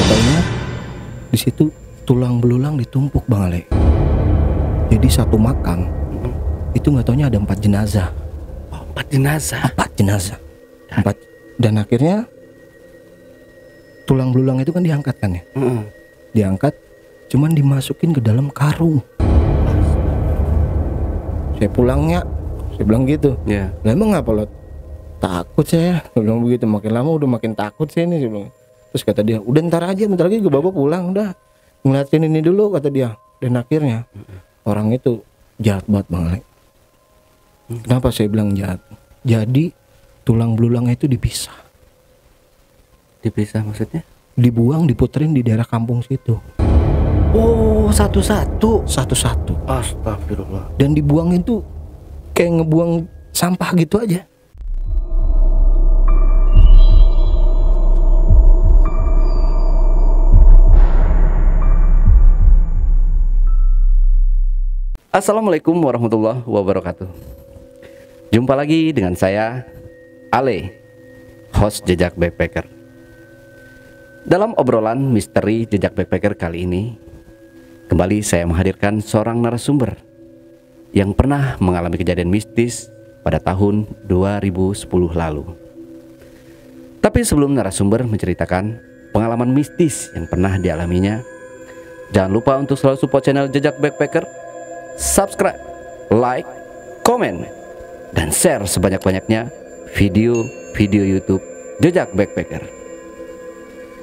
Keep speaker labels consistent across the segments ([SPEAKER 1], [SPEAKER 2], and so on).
[SPEAKER 1] Katanya di situ tulang belulang ditumpuk Bang Ale. Jadi satu makam itu nggak taunya ada 4 jenazah.
[SPEAKER 2] Oh, 4 jenazah.
[SPEAKER 1] 4 jenazah. 4. Dan akhirnya tulang belulang itu kan diangkat kan ya. Diangkat, cuman dimasukin ke dalam karung. Saya pulangnya, saya bilang gitu.
[SPEAKER 2] Ya.
[SPEAKER 1] Lah emang ngapa lo? Takut saya. Saya bilang begitu. Makin lama udah makin takut saya ini. Saya bilang. Terus kata dia, udah ntar aja, bentar lagi gue bawa pulang. Udah ngeliatin ini dulu kata dia. Dan akhirnya orang itu jahat banget Bang Ale. Kenapa saya bilang jahat? Jadi tulang belulangnya itu dipisah.
[SPEAKER 2] Dipisah maksudnya?
[SPEAKER 1] Dibuang, diputerin di daerah kampung situ.
[SPEAKER 2] Oh, satu-satu.
[SPEAKER 1] Satu-satu.
[SPEAKER 2] Astagfirullah.
[SPEAKER 1] Dan dibuang itu kayak ngebuang sampah gitu aja.
[SPEAKER 2] Assalamualaikum warahmatullahi wabarakatuh. Jumpa lagi dengan saya, Ale, host Jejak Backpacker. Dalam obrolan misteri Jejak Backpacker kali ini, kembali saya menghadirkan seorang narasumber yang pernah mengalami kejadian mistis pada tahun 2010 lalu. Tapi sebelum narasumber menceritakan pengalaman mistis yang pernah dialaminya, jangan lupa untuk selalu support channel Jejak Backpacker, subscribe, like, komen, dan share sebanyak-banyaknya video-video YouTube Jejak Backpacker.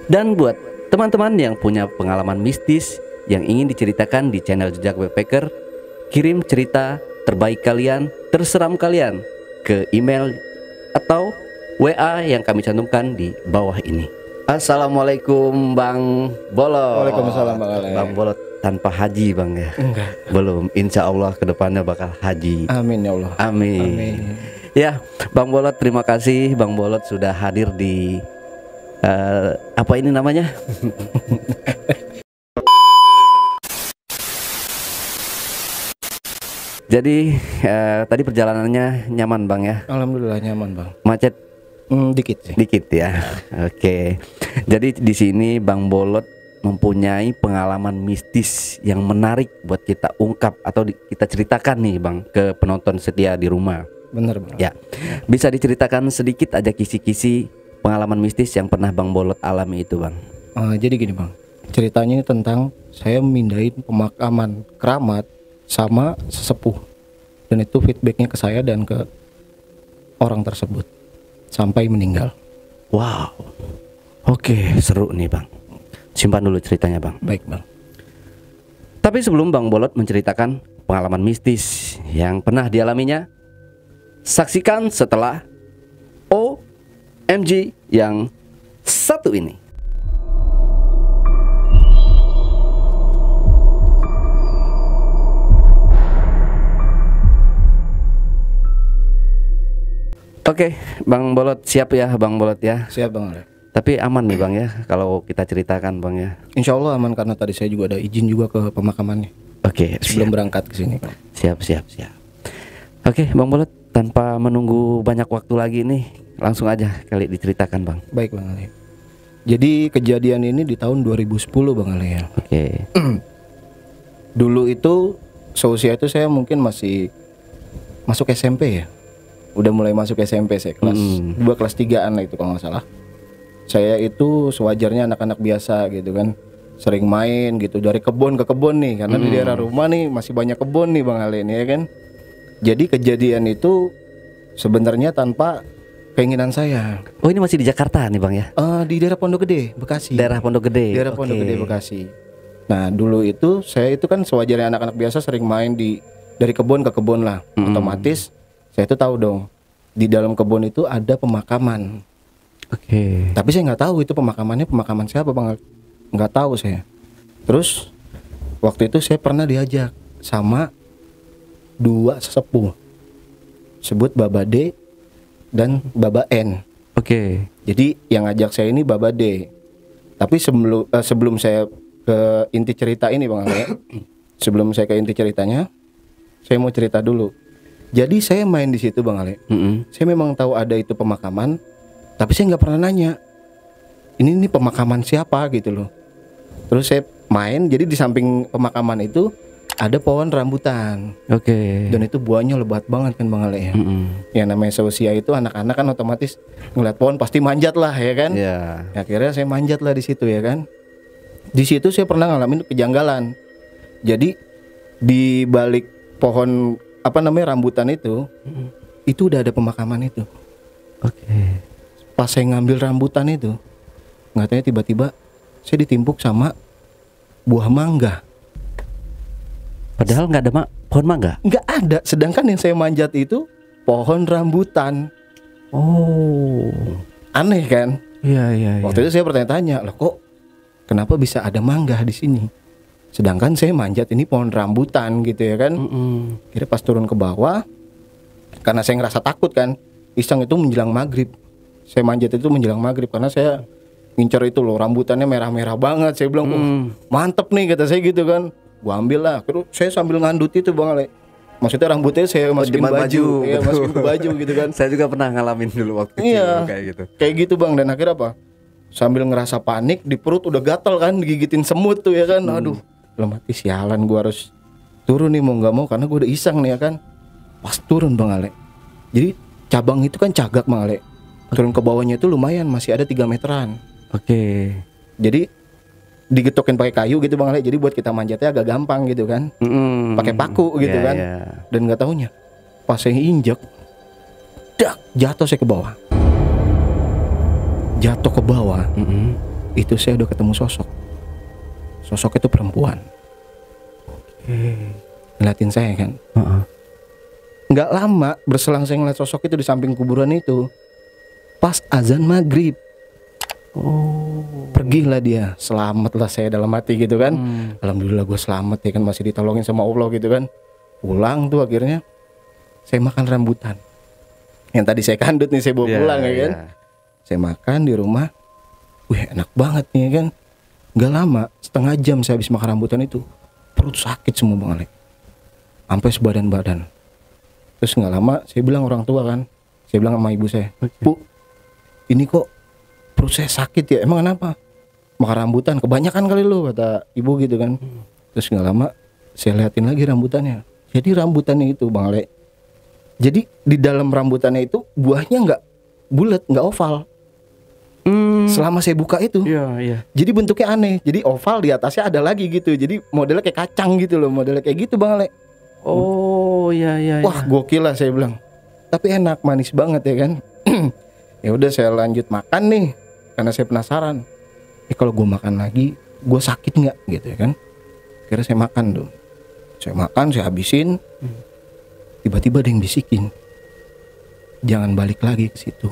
[SPEAKER 2] Dan buat teman-teman yang punya pengalaman mistis yang ingin diceritakan di channel Jejak Backpacker, kirim cerita terbaik kalian, terseram kalian ke email atau WA yang kami cantumkan di bawah ini. Assalamualaikum Bang Bolot.
[SPEAKER 1] Waalaikumsalam Bang Ale.
[SPEAKER 2] Bang Bolot tanpa haji Bang ya?
[SPEAKER 1] Enggak.
[SPEAKER 2] Belum, insya Allah kedepannya bakal haji.
[SPEAKER 1] Amin ya Allah.
[SPEAKER 2] Amin.
[SPEAKER 1] Amin.
[SPEAKER 2] Ya, Bang Bolot, terima kasih Bang Bolot sudah hadir di apa ini namanya? Jadi tadi perjalanannya nyaman Bang ya?
[SPEAKER 1] Alhamdulillah nyaman Bang.
[SPEAKER 2] Macet
[SPEAKER 1] Dikit sih.
[SPEAKER 2] dikit ya. Oke. Jadi di sini Bang Bolot mempunyai pengalaman mistis yang menarik buat kita ungkap atau kita ceritakan nih Bang ke penonton setia di rumah.
[SPEAKER 1] Bener Bang.
[SPEAKER 2] Ya. Bisa diceritakan sedikit aja kisi-kisi pengalaman mistis yang pernah Bang Bolot alami itu Bang?
[SPEAKER 1] Jadi gini Bang, ceritanya ini tentang saya mindahin pemakaman keramat sama sesepuh. Dan itu feedbacknya ke saya dan ke orang tersebut sampai meninggal.
[SPEAKER 2] Wow. Oke, seru nih Bang. Simpan dulu ceritanya Bang.
[SPEAKER 1] Baik Bang.
[SPEAKER 2] Tapi sebelum Bang Bolot menceritakan pengalaman mistis yang pernah dialaminya, saksikan setelah OMG yang satu ini. Oke, Bang Bolot siap ya Bang Bolot ya.
[SPEAKER 1] Siap Bang Ale.
[SPEAKER 2] Tapi aman nih Bang ya kalau kita ceritakan Bang ya.
[SPEAKER 1] Insya Allah aman karena tadi saya juga ada izin juga ke pemakamannya
[SPEAKER 2] Oke,
[SPEAKER 1] sebelum
[SPEAKER 2] siap.
[SPEAKER 1] berangkat ke sini Bang.
[SPEAKER 2] Siap. Oke, Bang Bolot, tanpa menunggu banyak waktu lagi nih, langsung aja kali diceritakan Bang.
[SPEAKER 1] Baik Bang Ale. Jadi kejadian ini di tahun 2010 Bang Ale ya.
[SPEAKER 2] Oke.
[SPEAKER 1] Dulu itu seusia itu saya mungkin masih masuk SMP ya. Udah mulai masuk SMP saya kelas 2 kelas 3-an lah itu kalau nggak salah. Saya itu sewajarnya anak-anak biasa gitu kan. Sering main gitu dari kebun ke kebun nih karena di daerah rumah nih masih banyak kebun nih Bang Ale ini ya kan. Jadi kejadian itu sebenarnya tanpa keinginan saya.
[SPEAKER 2] Oh, ini masih di Jakarta nih Bang ya?
[SPEAKER 1] Di daerah Pondok Gede, Bekasi.
[SPEAKER 2] Daerah Pondok Gede.
[SPEAKER 1] Daerah Pondok Gede, Bekasi. Nah dulu itu saya itu kan sewajarnya anak-anak biasa sering main dari kebun ke kebun lah. Otomatis saya itu tahu dong di dalam kebun itu ada pemakaman.
[SPEAKER 2] Oke.
[SPEAKER 1] Tapi saya nggak tahu itu pemakaman siapa Bang, nggak tahu saya. Terus waktu itu saya pernah diajak sama 2 sesepuh, sebut Baba D dan Baba N.
[SPEAKER 2] Oke.
[SPEAKER 1] Jadi yang ngajak saya ini Baba D. Tapi sebelum saya ke inti cerita ini Bang Ale, sebelum saya ke inti ceritanya, saya mau cerita dulu. Jadi saya main di situ Bang Ale. Saya memang tahu ada itu pemakaman, tapi saya nggak pernah nanya ini pemakaman siapa gitu loh. Terus saya main, jadi di samping pemakaman itu ada pohon rambutan.
[SPEAKER 2] Oke.
[SPEAKER 1] Dan itu buahnya lebat banget kan Bang Ale ya. Yang namanya seusia itu anak-anak kan otomatis ngeliat pohon pasti manjat lah ya kan.
[SPEAKER 2] Ya.
[SPEAKER 1] Akhirnya saya manjat lah di situ ya kan. Di situ saya pernah ngalamin kejanggalan. Jadi di balik pohon rambutan itu udah ada pemakaman itu.
[SPEAKER 2] Oke.
[SPEAKER 1] Pas saya ngambil rambutan itu, nggak tahu tiba-tiba saya ditimpuk sama buah mangga.
[SPEAKER 2] Padahal nggak ada pohon mangga.
[SPEAKER 1] Nggak ada. Sedangkan yang saya manjat itu pohon rambutan.
[SPEAKER 2] Oh.
[SPEAKER 1] Aneh kan?
[SPEAKER 2] Iya.
[SPEAKER 1] Waktu itu saya bertanya-tanya, loh kok kenapa bisa ada mangga di sini? Sedangkan saya manjat ini pohon rambutan gitu ya kan. Kira pas turun ke bawah, karena saya ngerasa takut kan, iseng itu menjelang maghrib. Saya manjat itu menjelang maghrib karena saya ngincar itu loh, rambutannya merah-merah banget. Saya bilang, mantep nih kata saya gitu kan. Gua ambil lah. Terus saya sambil ngandut itu Bang Ale. Maksudnya rambutnya saya masukin baju. Iya, masukin ke baju gitu kan.
[SPEAKER 2] Saya juga pernah ngalamin dulu waktu kecil kayak gitu.
[SPEAKER 1] Kayak gitu Bang, dan akhirnya apa? Sambil ngerasa panik, di perut udah gatal kan, digigitin semut tuh ya kan. Aduh, belum mati sialan, gua harus turun nih mau nggak mau karena gua udah iseng nih ya kan. Pas turun Bang Ale. Jadi cabang itu kan cagak Bang Ale. Turun ke bawahnya itu lumayan, masih ada 3 meteran.
[SPEAKER 2] Oke.
[SPEAKER 1] Jadi digetokin pakai kayu gitu Bang Ale. Jadi buat kita manjatnya agak gampang gitu kan. Pakai paku gitu kan. Dan nggak taunya pas saya injek, jatuh saya ke bawah. Jatuh ke bawah. Itu saya udah ketemu sosok. Sosok itu perempuan. Ngeliatin saya kan. Nggak lama berselang saya ngeliat sosok itu di samping kuburan itu. Pas azan maghrib. Pergilah dia. Selamatlah saya dalam hati gitu kan. Alhamdulillah gue selamat ya kan, masih ditolongin sama Allah gitu kan. Pulang tuh akhirnya saya makan rambutan yang tadi saya kandut nih, saya bawa pulang ya kan. Saya makan di rumah. Wih enak banget nih ya kan. Gak lama, setengah jam saya habis makan rambutan itu, perut sakit semua Bang Ale, sampai sebadan-badan. Terus gak lama saya bilang orang tua kan, saya bilang sama ibu saya, Bu, ini kok perut saya sakit ya, emang kenapa? Makan rambutan, kebanyakan kali lu, kata ibu gitu kan. Terus gak lama saya liatin lagi rambutannya. Jadi rambutannya itu Bang Ale, jadi di dalam rambutannya itu buahnya gak bulat, gak oval. Selama saya buka itu, jadi bentuknya aneh. Jadi oval, di atasnya ada lagi gitu. Jadi modelnya kayak kacang gitu loh, modelnya kayak gitu Bang Ale.
[SPEAKER 2] Oh iya.
[SPEAKER 1] Wah gokil lah saya bilang. Tapi enak, manis banget ya kan. Ya udah saya lanjut makan nih, karena saya penasaran. Kalau gue makan lagi, gue sakit nggak gitu ya kan? Akhirnya saya makan tuh. Saya makan, saya habisin. Tiba-tiba ada yang bisikin, jangan balik lagi ke situ.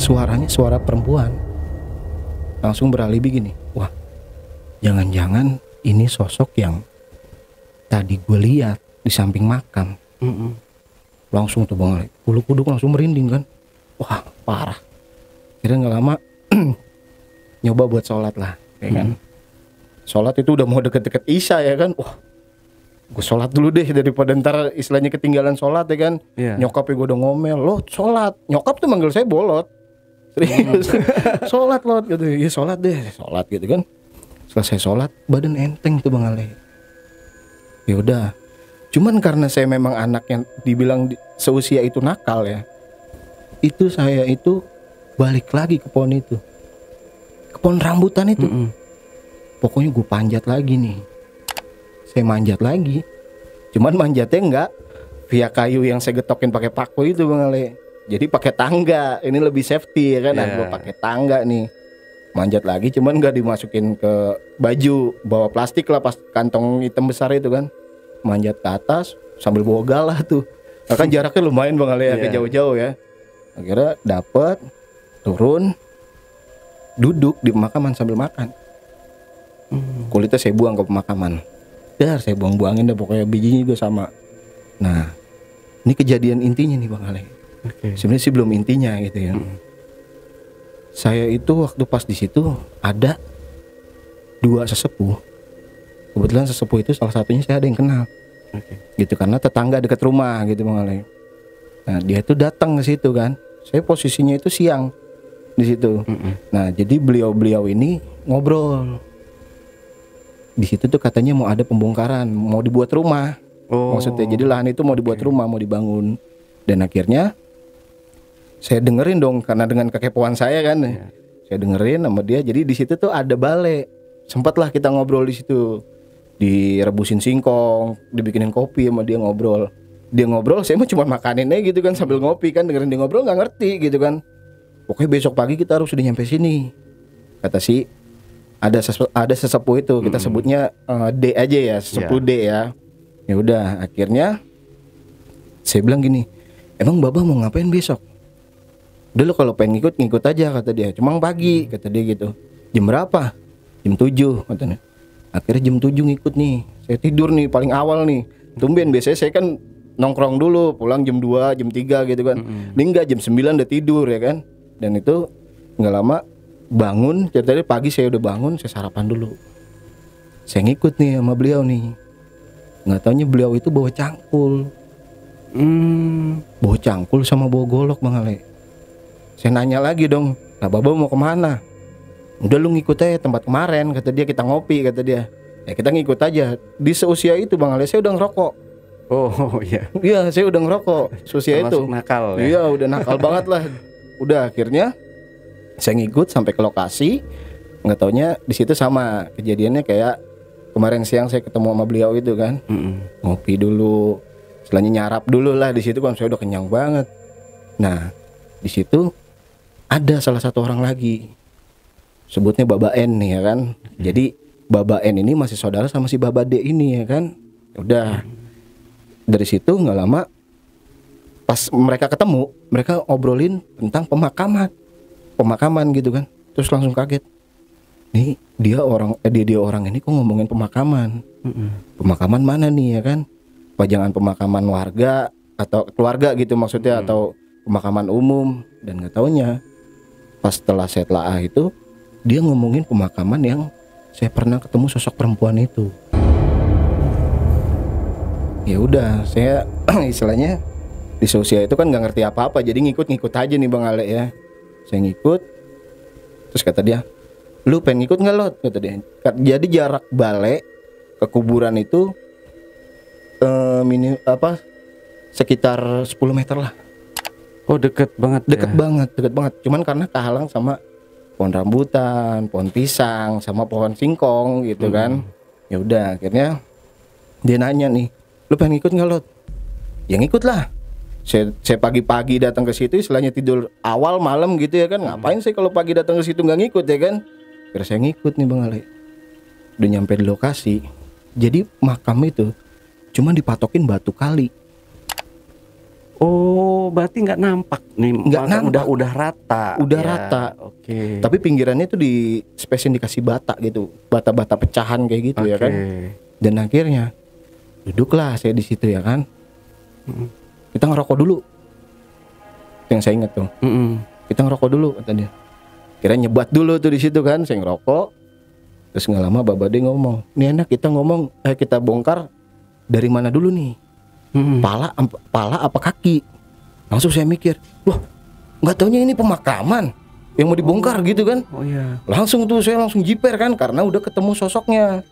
[SPEAKER 1] Suaranya suara perempuan. Langsung beralih begini, wah, jangan-jangan ini sosok yang tadi gue lihat di samping makam. Langsung tuh Bang Ale, bulu kuduk langsung merinding kan. Wah parah. Kira nggak lama nyoba buat sholat lah, ya kan. Sholat itu udah mau deket-deket Isya ya kan. Wah, gue sholat dulu deh daripada ntar istilahnya ketinggalan sholat ya kan. Nyokapnya gue udah ngomel, lo sholat. Nyokap tuh manggil saya bolot. Serius. Sholat lo gitu. Ya sholat deh, sholat gitu kan. Selesai sholat, badan enteng tuh Bang Ale. Ya udah. Cuman karena saya memang anak yang dibilang seusia itu nakal ya, itu saya itu balik lagi ke pohon itu, ke pohon rambutan itu. Pokoknya gue panjat lagi nih. Saya manjat lagi. Cuman manjatnya enggak via kayu yang saya getokin pakai paku itu Bang Ale. Jadi pakai tangga. Ini lebih safety ya kan. Nah, gue pakai tangga nih. Manjat lagi, cuman enggak dimasukin ke baju, bawa plastik lah, pas kantong hitam besar itu kan. Manjat ke atas sambil bawa galah tuh. Nah, kan jaraknya lumayan Bang Ale, agak jauh-jauh ya. Akhirnya dapet, turun, duduk di pemakaman sambil makan. Kulitnya saya buang ke pemakaman. Saya buang-buangin deh, pokoknya bijinya juga sama. Nah, ini kejadian intinya nih Bang Ale. Sebenarnya sih belum intinya gitu ya. Saya itu waktu pas di situ ada 2 sesepuh. Kebetulan sesepuh itu salah satunya saya ada yang kenal. Gitu, karena tetangga dekat rumah gitu Bang Ale. Nah, dia itu datang ke situ kan. Saya posisinya itu siang. di situ. Nah, jadi beliau-beliau ini ngobrol. Di situ tuh katanya mau ada pembongkaran, mau dibuat rumah. Maksudnya jadi lahan itu mau dibuat rumah, mau dibangun. Dan akhirnya saya dengerin dong karena dengan kekepoan saya kan. Saya dengerin sama dia. Jadi di situ tuh ada balai. Sempatlah kita ngobrol di situ. Direbusin singkong, dibikinin kopi sama dia ngobrol. Dia ngobrol, saya mah cuma makaninnya gitu kan sambil ngopi kan, dengerin dia ngobrol nggak ngerti gitu kan. Pokoknya besok pagi kita harus sudah nyampe sini. Kata si ada sesepuh itu, kita sebutnya D aja ya, sesepuh D ya. Ya udah, akhirnya saya bilang gini, emang Babah mau ngapain besok? Udah lo kalau pengen ngikut aja kata dia. Cuma pagi kata dia gitu. Jam berapa? Jam 7 katanya. Akhirnya jam 7 ngikut nih. Saya tidur nih paling awal nih. Tumben biasanya saya kan nongkrong dulu, pulang jam 2, jam 3 gitu kan. Ini enggak, jam 9 udah tidur ya kan. Dan itu enggak lama bangun, ceritanya pagi saya udah bangun, saya sarapan dulu. Saya ngikut nih sama beliau nih. Nggak taunya beliau itu bawa cangkul. Bawa cangkul sama bawa golok Bang Ale. Saya nanya lagi dong, nah Babah mau kemana? Udah lu ngikut aja tempat kemarin, kata dia, kita ngopi kata dia. Ya kita ngikut aja. Di seusia itu Bang Ale saya udah ngerokok.
[SPEAKER 2] Oh iya.
[SPEAKER 1] Iya saya udah ngerokok seusia itu.
[SPEAKER 2] Nakal ya?
[SPEAKER 1] Iya udah nakal banget lah. Udah akhirnya saya ngikut sampai ke lokasi. Nggak taunya di situ sama kejadiannya kayak kemarin siang saya ketemu sama beliau itu kan. Ngopi dulu, setelahnya nyarap dulu lah di situ kan, saya udah kenyang banget. Nah di situ ada salah satu orang lagi, sebutnya Baba N nih ya kan. Jadi Baba N ini masih saudara sama si Baba D ini ya kan. Udah dari situ nggak lama pas mereka ketemu, mereka obrolin tentang pemakaman gitu kan. Terus langsung kaget, nih dia orang ini kok ngomongin pemakaman. Pemakaman mana nih ya kan? Jangan pemakaman warga atau keluarga gitu maksudnya, atau pemakaman umum. Dan nggak taunya pas setelah saya telaah itu, dia ngomongin pemakaman yang saya pernah ketemu sosok perempuan itu. Ya udah, saya istilahnya di sosial itu kan nggak ngerti apa-apa, jadi ngikut aja nih Bang Ale ya. Saya ngikut, terus kata dia, lu pengen ngikut nggak lo? Kata dia. Jadi jarak balai ke kuburan itu sekitar 10 meter lah.
[SPEAKER 2] Oh deket banget.
[SPEAKER 1] Deket banget. Cuman karena kehalang sama pohon rambutan, pohon pisang, sama pohon singkong gitu kan. Ya udah, akhirnya dia nanya nih, lu pengen ikut nggak lo? Ya ngikut lah. Saya pagi-pagi datang ke situ, istilahnya tidur awal malam gitu ya kan. Ngapain sih kalau pagi datang ke situ nggak ngikut ya kan? Akhirnya saya ngikut nih Bang Ale. Udah nyampe di lokasi. Jadi makam itu cuma dipatokin batu kali.
[SPEAKER 2] Oh, berarti nggak nampak nih,
[SPEAKER 1] nggak nampak.
[SPEAKER 2] Udah rata.
[SPEAKER 1] Udah rata.
[SPEAKER 2] Oke.
[SPEAKER 1] Tapi pinggirannya itu di spesies dikasih bata gitu, bata-bata pecahan kayak gitu ya kan. Dan akhirnya duduklah saya di situ ya kan. Kita ngerokok dulu. Yang saya ingat tuh. Kita ngerokok dulu kata dia. Kira nyebat dulu tuh di situ kan, saya ngerokok. Terus nggak lama Baba D ngomong, nih enak kita ngomong, kita bongkar dari mana dulu nih? Pala apa kaki? Langsung saya mikir, wah nggak taunya ini pemakaman yang mau dibongkar gitu kan.
[SPEAKER 2] Oh iya.
[SPEAKER 1] Langsung tuh saya langsung jiper kan, karena udah ketemu sosoknya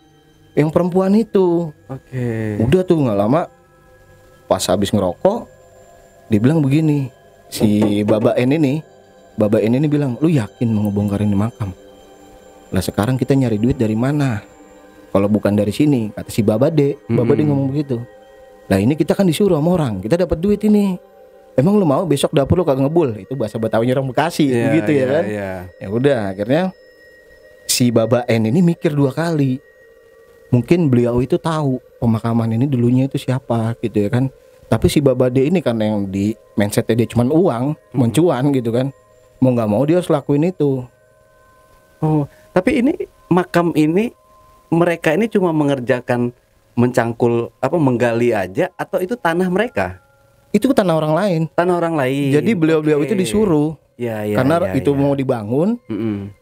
[SPEAKER 1] yang perempuan itu.
[SPEAKER 2] Oke.
[SPEAKER 1] Udah tuh nggak lama pas habis ngerokok dibilang begini, si Baba N ini bilang, lu yakin mau ngebongkar ini makam? Lah sekarang kita nyari duit dari mana? Kalau bukan dari sini, kata si Baba D. Baba D ngomong begitu. Lah ini kita kan disuruh sama orang, kita dapat duit ini. Emang lu mau besok dapur lu kagak ngebul? Itu bahasa Betawinya orang Bekasi, begitu ya kan? Ya udah, akhirnya si Baba N ini mikir 2 kali. Mungkin beliau itu tahu pemakaman ini dulunya itu siapa gitu ya kan. Tapi si Baba D ini kan yang di mindsetnya dia cuma uang, cuan gitu kan. Mau nggak mau dia harus lakuin itu.
[SPEAKER 2] Oh, tapi ini makam ini mereka ini cuma mengerjakan mencangkul menggali aja, atau itu tanah mereka?
[SPEAKER 1] Itu tanah orang lain.
[SPEAKER 2] Tanah orang lain.
[SPEAKER 1] Jadi beliau-beliau itu disuruh. Karena itu mau dibangun.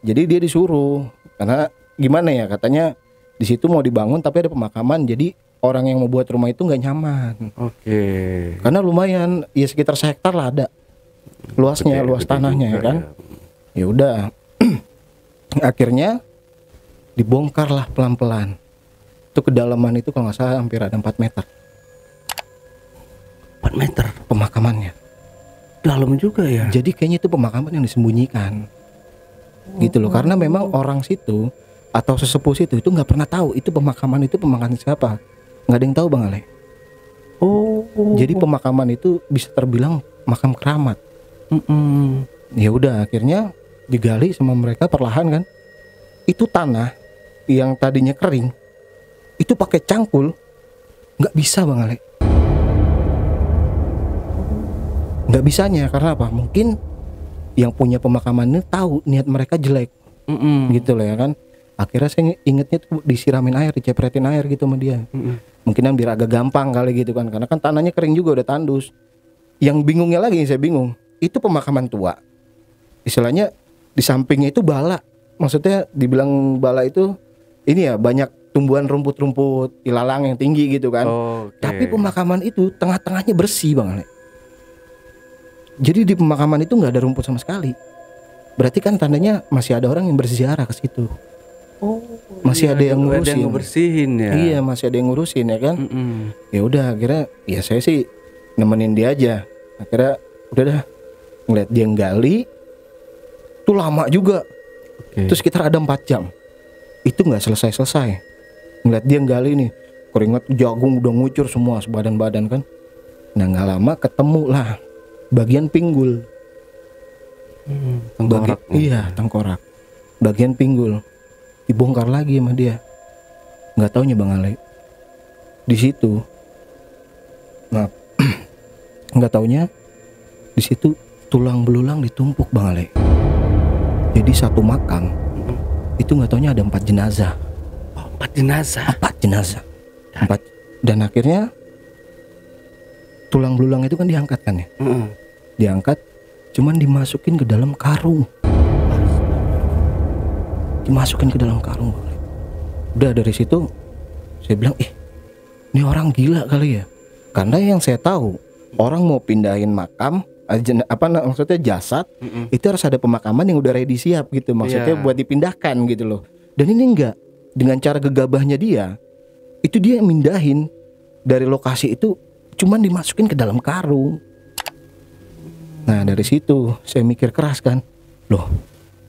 [SPEAKER 1] Jadi dia disuruh. Karena gimana ya, katanya di situ mau dibangun tapi ada pemakaman. Jadi orang yang mau buat rumah itu nggak nyaman. Karena lumayan, ya sekitar 1 hektar lah ada luasnya, luas tanahnya ya kan. Ya udah. Akhirnya dibongkar lah pelan-pelan. Itu kedalaman itu kalau nggak salah hampir ada 4 meter
[SPEAKER 2] 4 meter
[SPEAKER 1] pemakamannya.
[SPEAKER 2] dalam juga ya.
[SPEAKER 1] Jadi kayaknya itu pemakaman yang disembunyikan. Gitu loh, karena memang orang situ atau sesepuh situ itu nggak pernah tahu itu pemakaman siapa. Nggak ada yang tahu Bang Ale. Jadi pemakaman itu bisa terbilang makam keramat. Ya udah, akhirnya digali sama mereka perlahan kan. Itu tanah yang tadinya kering itu pakai cangkul nggak bisa Bang Ale. Nggak bisanya karena apa? Mungkin yang punya pemakaman ini tahu niat mereka jelek. Gitu loh ya kan. Akhirnya saya ingetnya tuh disiramin air, dicepretin air gitu sama dia. Mungkinan biar agak gampang kali gitu kan, karena kan tanahnya kering juga udah tandus. Yang bingungnya lagi, saya bingung, itu pemakaman tua. Istilahnya di sampingnya itu bala. Maksudnya dibilang bala itu ini ya banyak tumbuhan rumput-rumput ilalang yang tinggi gitu kan. Tapi pemakaman itu tengah-tengahnya bersih Bang Ale. Jadi di pemakaman itu nggak ada rumput sama sekali. Berarti kan tandanya masih ada orang yang berziarah ke situ. Masih ada yang ngurusin.
[SPEAKER 2] Ada yang ngebersihin ya.
[SPEAKER 1] Iya, masih ada yang ngurusin ya kan. Ya udah, akhirnya ya saya sih nemenin dia aja. Akhirnya udah dah ngeliat dia gali. Itu lama juga. Terus sekitar ada 4 jam. Itu nggak selesai. Ngeliat dia gali nih, keringat jagung udah ngucur semua sebadan-badan kan. Nah nggak lama ketemu lah bagian pinggul.
[SPEAKER 2] Tengkorak.
[SPEAKER 1] Iya, tengkorak. Bagian pinggul dibongkar lagi sama dia. Nggak taunya Bang Ale, di situ, nah, nggak taunya di situ tulang belulang ditumpuk Bang Ale. Jadi satu makam itu nggak taunya ada 4 jenazah.
[SPEAKER 2] 4 jenazah.
[SPEAKER 1] 4 jenazah. 4. Dan akhirnya tulang belulang itu kan diangkat kan ya. Diangkat, cuman dimasukin ke dalam karung. Dimasukin ke dalam karung. Udah dari situ saya bilang, ini orang gila kali ya. Karena yang saya tahu, orang mau pindahin makam, maksudnya jasad, itu harus ada pemakaman yang udah ready siap gitu. Maksudnya buat dipindahkan gitu loh. Dan ini enggak. Dengan cara gegabahnya dia, itu dia mindahin dari lokasi itu, cuman dimasukin ke dalam karung. Nah dari situ saya mikir keras kan, loh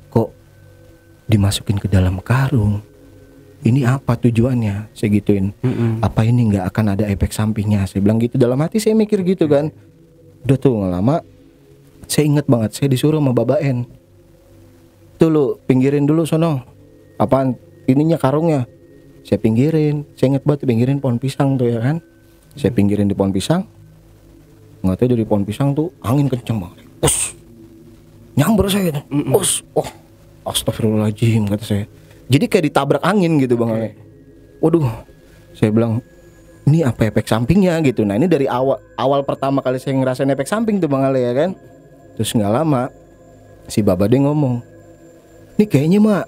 [SPEAKER 1] kok dimasukin ke dalam karung, ini apa tujuannya? Saya gituin. Apa ini nggak akan ada efek sampingnya? Saya bilang gitu, dalam hati saya mikir gitu kan. Udah tuh nggak lama, saya inget banget, saya disuruh sama Babaen, tuh lu pinggirin dulu sono, apaan ininya karungnya. Saya pinggirin, saya inget banget pinggirin pohon pisang tuh ya kan. Saya pinggirin di pohon pisang, nggak tahu dari pohon pisang tuh angin kenceng banget, nyamber saya gitu. Astagfirullahaladzim kata saya. Jadi kayak ditabrak angin gitu Bang Ale. Waduh, saya bilang ini apa efek sampingnya gitu. Nah ini dari awal pertama kali saya ngerasain efek samping tuh Bang Ale ya kan. Terus nggak lama si Babade ngomong, ini kayaknya mah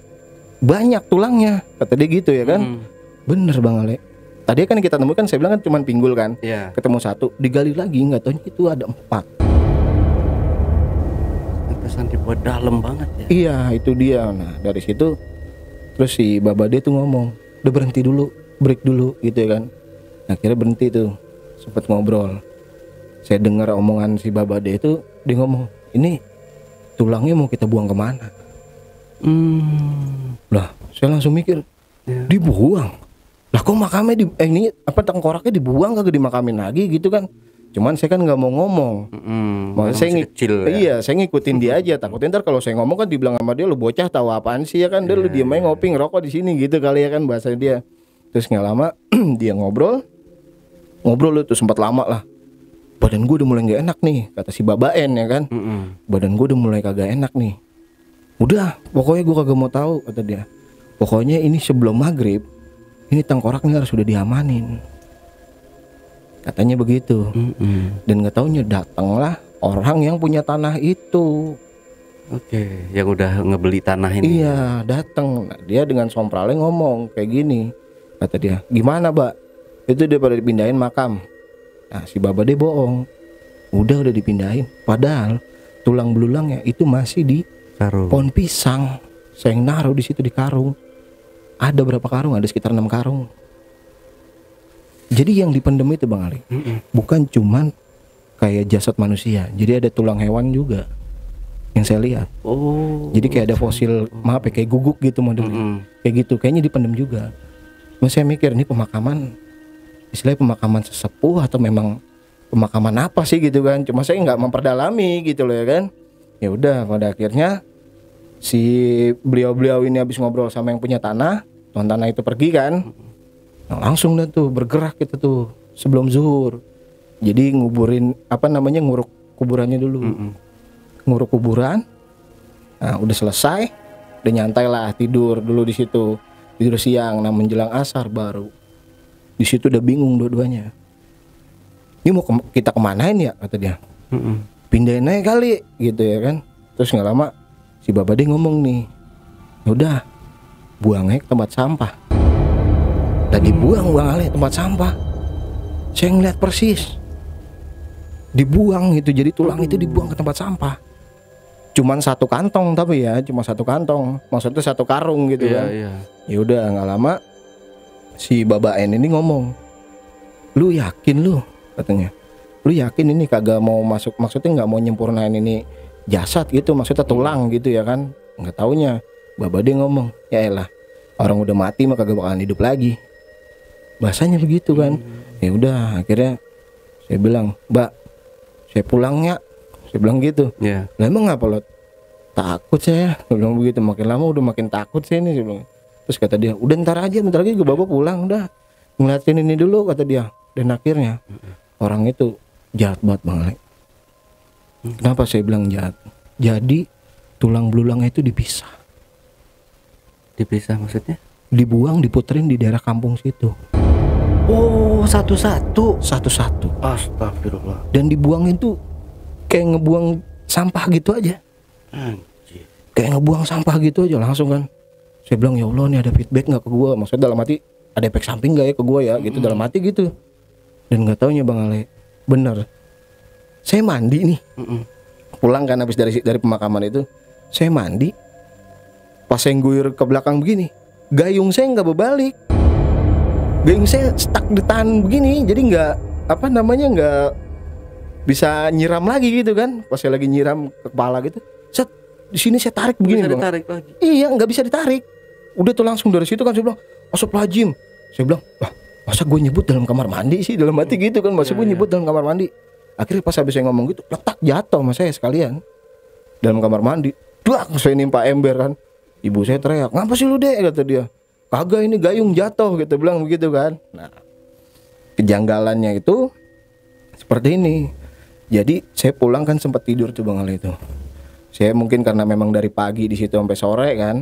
[SPEAKER 1] banyak tulangnya, kata dia gitu ya kan. Bener Bang Ale. Tadi kan kita temukan, saya bilang kan cuma pinggul kan. Ketemu 1, digali lagi nggak tahu itu ada 4.
[SPEAKER 2] Pesan dibuat dalam banget ya.
[SPEAKER 1] Iya itu dia. Nah dari situ terus si Babade tuh ngomong, udah berhenti dulu, break dulu gitu ya kan. Akhirnya berhenti tuh, sempet ngobrol. Saya dengar omongan si Babade itu, dia ngomong, ini tulangnya mau kita buang kemana? Lah saya langsung mikir, dibuang. Lah kok makamnya ini tengkoraknya dibuang kagak dimakamin lagi gitu kan. Cuman saya kan nggak mau ngomong. Maksudnya saya
[SPEAKER 2] kecil, ya?
[SPEAKER 1] Iya, saya ngikutin dia aja. Takutnya ntar kalau saya ngomong kan dibilang sama dia, lu bocah tahu apaan sih ya kan. Dia lu diem aja ngopi ngerokok di sini gitu kali ya kan bahasa dia. Terus nggak lama dia ngobrol lu tuh sempat lama lah. Badan gue udah mulai nggak enak nih, kata si Babaen ya kan. Badan gue udah mulai kagak enak nih. Udah, pokoknya gue kagak mau tahu, kata dia. Pokoknya ini sebelum maghrib, ini tengkoraknya harus sudah diamanin. Katanya begitu. Dan nggak taunya datanglah orang yang punya tanah itu.
[SPEAKER 2] Yang udah ngebeli tanah ini.
[SPEAKER 1] Iya, datang. Nah, dia dengan somprale ngomong kayak gini. Kata dia, gimana Mbak? Itu dia pada dipindahin makam. Nah si Babade bohong. Udah dipindahin. Padahal tulang belulangnya itu masih di
[SPEAKER 2] karung.
[SPEAKER 1] Pohon pisang saya yang naruh di situ di karung. Ada berapa karung? Ada sekitar 6 karung. Jadi yang dipendem itu Bang Ali, bukan cuman kayak jasad manusia. Jadi ada tulang hewan juga yang saya lihat.
[SPEAKER 2] Oh.
[SPEAKER 1] Jadi kayak ada fosil, maaf ya, kayak guguk gitu modelnya. Kayak gitu, kayaknya dipendem juga. Mas saya mikir ini pemakaman, istilahnya pemakaman sesepuh atau memang pemakaman apa sih gitu kan? Cuma saya nggak memperdalami gitu loh ya kan. Ya udah, pada akhirnya si beliau-beliau ini habis ngobrol sama yang punya tanah, tuan tanah itu pergi kan. Nah, langsung dah tuh bergerak gitu tuh sebelum zuhur. Jadi nguburin nguruk kuburannya dulu. Nguruk kuburan. Nah, udah selesai, udah nyantai lah, tidur dulu di situ. Tidur siang, nah menjelang asar baru. Di situ udah bingung dua-duanya. Ini mau kita kemanain ya kata dia. Pindahin aja kali gitu ya kan. Terus nggak lama si Babade ngomong nih, udah buangnya ke tempat sampah. Dan dibuang Bang Ali tempat sampah. Saya ngeliat persis dibuang gitu, jadi tulang itu dibuang ke tempat sampah. Cuman 1 kantong tapi ya, cuma 1 kantong. Maksudnya 1 karung gitu kan. Ya udah nggak lama si Baba N ini ngomong, lu yakin lu katanya, lu yakin ini kagak mau masuk, maksudnya nggak mau nyempurnain ini jasad gitu, maksudnya tulang gitu ya kan. Nggak taunya Babade ngomong, ya elah orang udah mati mah kagak bakalan hidup lagi, bahasanya begitu kan. Ya udah akhirnya saya bilang, Mbak saya pulang ya, saya bilang gitu. Lah emang ngapa lo? Takut saya bilang begitu. Makin lama udah makin takut saya ini, saya bilang. Terus kata dia, udah bentar lagi gue bawa pulang, udah ngeliatin ini dulu kata dia. Dan akhirnya orang itu jahat banget Bang Ali. Kenapa saya bilang jahat? Jadi tulang belulangnya itu dipisah.
[SPEAKER 2] Dipisah maksudnya?
[SPEAKER 1] Dibuang, diputerin di daerah kampung situ.
[SPEAKER 2] Oh, satu-satu.
[SPEAKER 1] Astagfirullah. Dan dibuangin tuh kayak ngebuang sampah gitu aja.
[SPEAKER 2] Anjir.
[SPEAKER 1] Kayak ngebuang sampah gitu aja langsung kan. Saya bilang, ya Allah, nih ada feedback nggak ke gue? Maksudnya dalam hati ada efek samping nggak ya ke gue ya? Gitu dalam hati gitu. Dan nggak taunya Bang Ale, bener. Saya mandi nih, pulang kan habis dari pemakaman itu. Saya mandi, pas saya guyur ke belakang begini, gayung saya nggak berbalik. Gayung saya stuck di tahan begini, jadi nggak nggak bisa nyiram lagi gitu kan. Pas saya lagi nyiram ke kepala gitu, set di sini saya tarik begini.
[SPEAKER 2] Bisa ditarik lagi?
[SPEAKER 1] Iya, nggak bisa ditarik. Udah tuh langsung dari situ kan saya bilang, astagfirullahaladzim. Saya bilang, wah masa gue nyebut dalam kamar mandi sih, dalam hati gitu kan, masa gue nyebut dalam kamar mandi. Akhirnya pas habis saya ngomong gitu, letak jatuh sama saya sekalian dalam kamar mandi. Duak, saya nimpa ember kan. Ibu saya teriak, ngapa sih lu Dek, kata dia. Kagak, ini gayung jatuh gitu, bilang begitu kan. Nah, kejanggalannya itu seperti ini. Jadi saya pulang kan sempat tidur tuh Bang Ali itu. Saya mungkin karena memang dari pagi di situ sampai sore kan,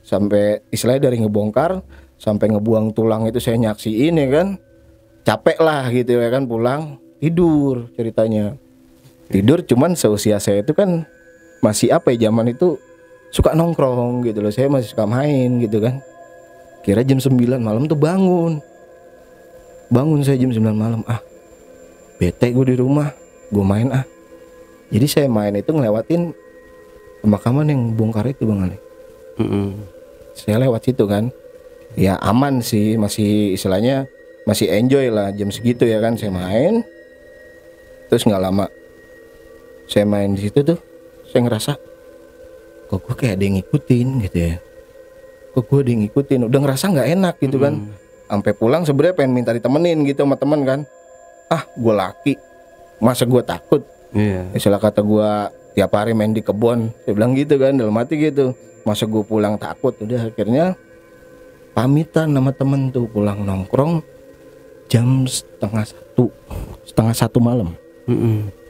[SPEAKER 1] sampai istilahnya dari ngebongkar sampai ngebuang tulang itu saya nyaksiin ya kan, capek lah gitu ya kan, pulang tidur ceritanya. Tidur cuman seusia saya itu kan masih zaman itu suka nongkrong gitu loh, saya masih suka main gitu kan. Kira jam 9 malam tuh bangun saya jam 9 malam, bete gue di rumah, gue main Jadi saya main itu ngelewatin pemakaman yang bongkar itu Bang Ali. Saya lewat situ kan, ya aman sih, masih istilahnya masih enjoy lah jam segitu ya kan. Saya main, terus nggak lama saya main di situ tuh, saya ngerasa kok gue kayak ada yang ngikutin gitu ya. Kok gue ada yang ngikutin, udah ngerasa nggak enak gitu kan. Sampai pulang sebenarnya pengen minta ditemenin gitu sama temen kan. Gue laki, masa gue takut? Istilah kata gue tiap hari main di kebun, saya bilang gitu kan dalam hati gitu. Masa gue pulang takut? Udah akhirnya pamitan sama temen tuh, pulang nongkrong jam setengah satu malam.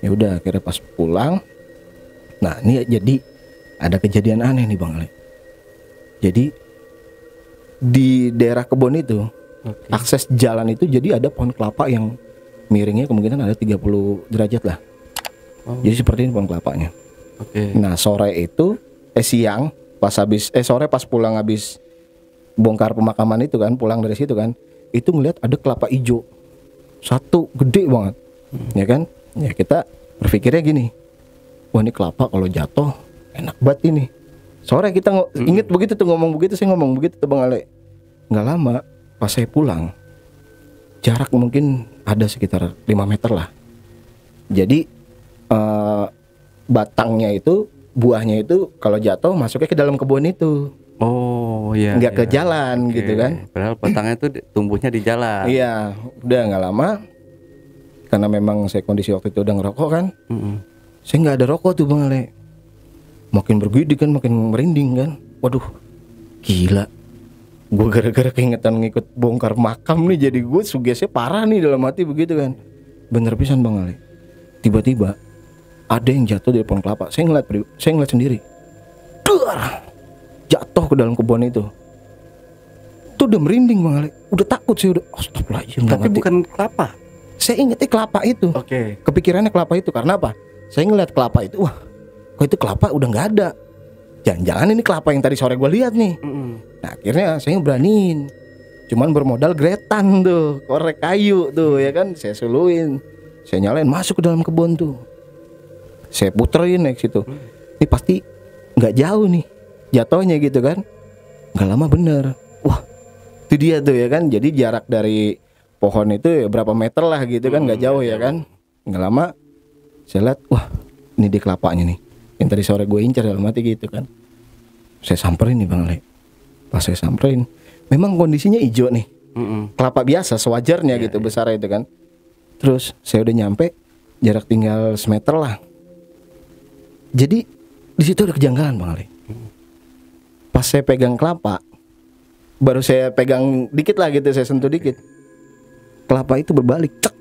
[SPEAKER 1] Ya udah akhirnya pas pulang, nah ini jadi ada kejadian aneh nih Bang Ali. Jadi di daerah kebun itu, akses jalan itu jadi ada pohon kelapa yang miringnya kemungkinan ada 30 derajat lah. Jadi seperti ini pohon kelapanya. Nah sore itu siang pas sore pas pulang habis bongkar pemakaman itu kan, pulang dari situ kan, itu ngeliat ada kelapa hijau satu gede banget. Ya kan, ya kita berpikirnya gini, wah ini kelapa kalau jatuh enak banget ini, Sore kita inget begitu tuh, ngomong begitu, saya ngomong begitu tuh Bang Ale. Nggak lama pas saya pulang, jarak mungkin ada sekitar 5 meter lah. Jadi batangnya itu, buahnya itu kalau jatuh masuknya ke dalam kebun itu.
[SPEAKER 2] Oh iya.
[SPEAKER 1] Nggak
[SPEAKER 2] iya.
[SPEAKER 1] ke jalan gitu kan.
[SPEAKER 2] Padahal batangnya itu tumbuhnya di jalan.
[SPEAKER 1] Iya, udah nggak lama. Karena memang saya kondisi waktu itu udah ngerokok kan. Saya nggak ada rokok tuh Bang Ale. Makin bergidik kan, makin merinding kan. Waduh, gila. Gue gara-gara keingetan ngikut bongkar makam nih, jadi gue sugesnya parah nih dalam hati begitu kan. Bener pisan Bang Ale. Tiba-tiba ada yang jatuh dari pohon kelapa. Saya ngeliat sendiri. Duar, jatuh ke dalam kebun itu. Tuh udah merinding Bang Ale. Udah takut sih, udah astagfirullahaladzim.
[SPEAKER 2] Tapi bukan kelapa.
[SPEAKER 1] Saya ingetnya kelapa itu.
[SPEAKER 2] Oke.
[SPEAKER 1] Kepikirannya kelapa itu karena apa? Saya ngeliat kelapa itu, wah, kok itu kelapa udah nggak ada. Jangan-jangan ini kelapa yang tadi sore gue lihat nih. Nah akhirnya saya beraniin. Cuman bermodal gretan tuh, korek kayu tuh ya kan. Saya suluin, saya nyalain, masuk ke dalam kebun tuh. Saya puterin naik situ. Ini pasti nggak jauh nih jatuhnya gitu kan. Nggak lama bener. Wah, itu dia tuh ya kan. Jadi jarak dari pohon itu ya berapa meter lah gitu kan, nggak jauh ya kan. Nggak lama saya lihat, wah ini di kelapanya nih yang tadi sore gue incar dalam hati gitu kan. Saya samperin nih Bang Ale. Pas saya samperin, memang kondisinya hijau nih, kelapa biasa sewajarnya gitu, besar itu kan. Terus saya udah nyampe, jarak tinggal semeter lah. Jadi di situ ada kejanggalan Bang Ale. Pas saya pegang kelapa, baru saya pegang dikit lah gitu, saya sentuh dikit, kelapa itu berbalik, cek.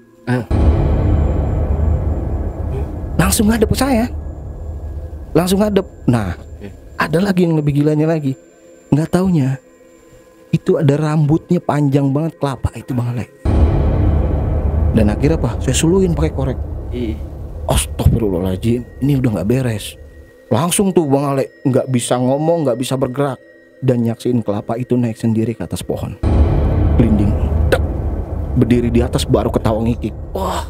[SPEAKER 1] Langsung ngadep ke saya. Langsung ngadep. Nah, ada lagi yang lebih gilanya lagi. Nggak taunya itu ada rambutnya panjang banget kelapa itu Bang Ale. Dan akhirnya apa? Saya suluin pakai korek. Astagfirullahaladzim, ini udah nggak beres. Langsung tuh Bang Ale nggak bisa ngomong, nggak bisa bergerak, dan nyaksiin kelapa itu naik sendiri ke atas pohon. Glinding, berdiri di atas baru ketawa ngikik. Wah,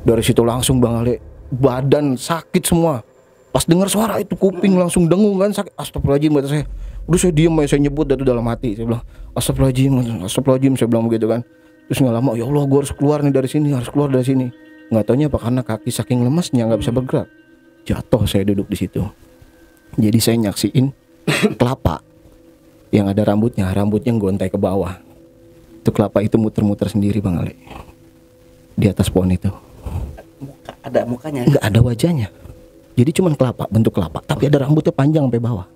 [SPEAKER 1] dari situ langsung Bang Ale badan sakit semua. Pas dengar suara itu kuping langsung dengung kan, sakit. Astagfirullahaladzim kata saya. Udah saya diem aja, saya nyebut dari dalam hati. Saya bilang astagfirullahaladzim, saya bilang begitu kan. Terus nggak lama, ya Allah gue harus keluar nih dari sini, harus keluar dari sini. Nggak taunya apa karena kaki saking lemesnya nggak bisa bergerak, jatuh saya duduk di situ. Jadi saya nyaksiin kelapa yang ada rambutnya gontai ke bawah. Itu kelapa itu muter-muter sendiri Bang Ale di atas pohon itu.
[SPEAKER 2] Ada mukanya?
[SPEAKER 1] Nggak ada wajahnya. Jadi cuman kelapa, bentuk kelapa, tapi ada rambutnya panjang sampai bawah.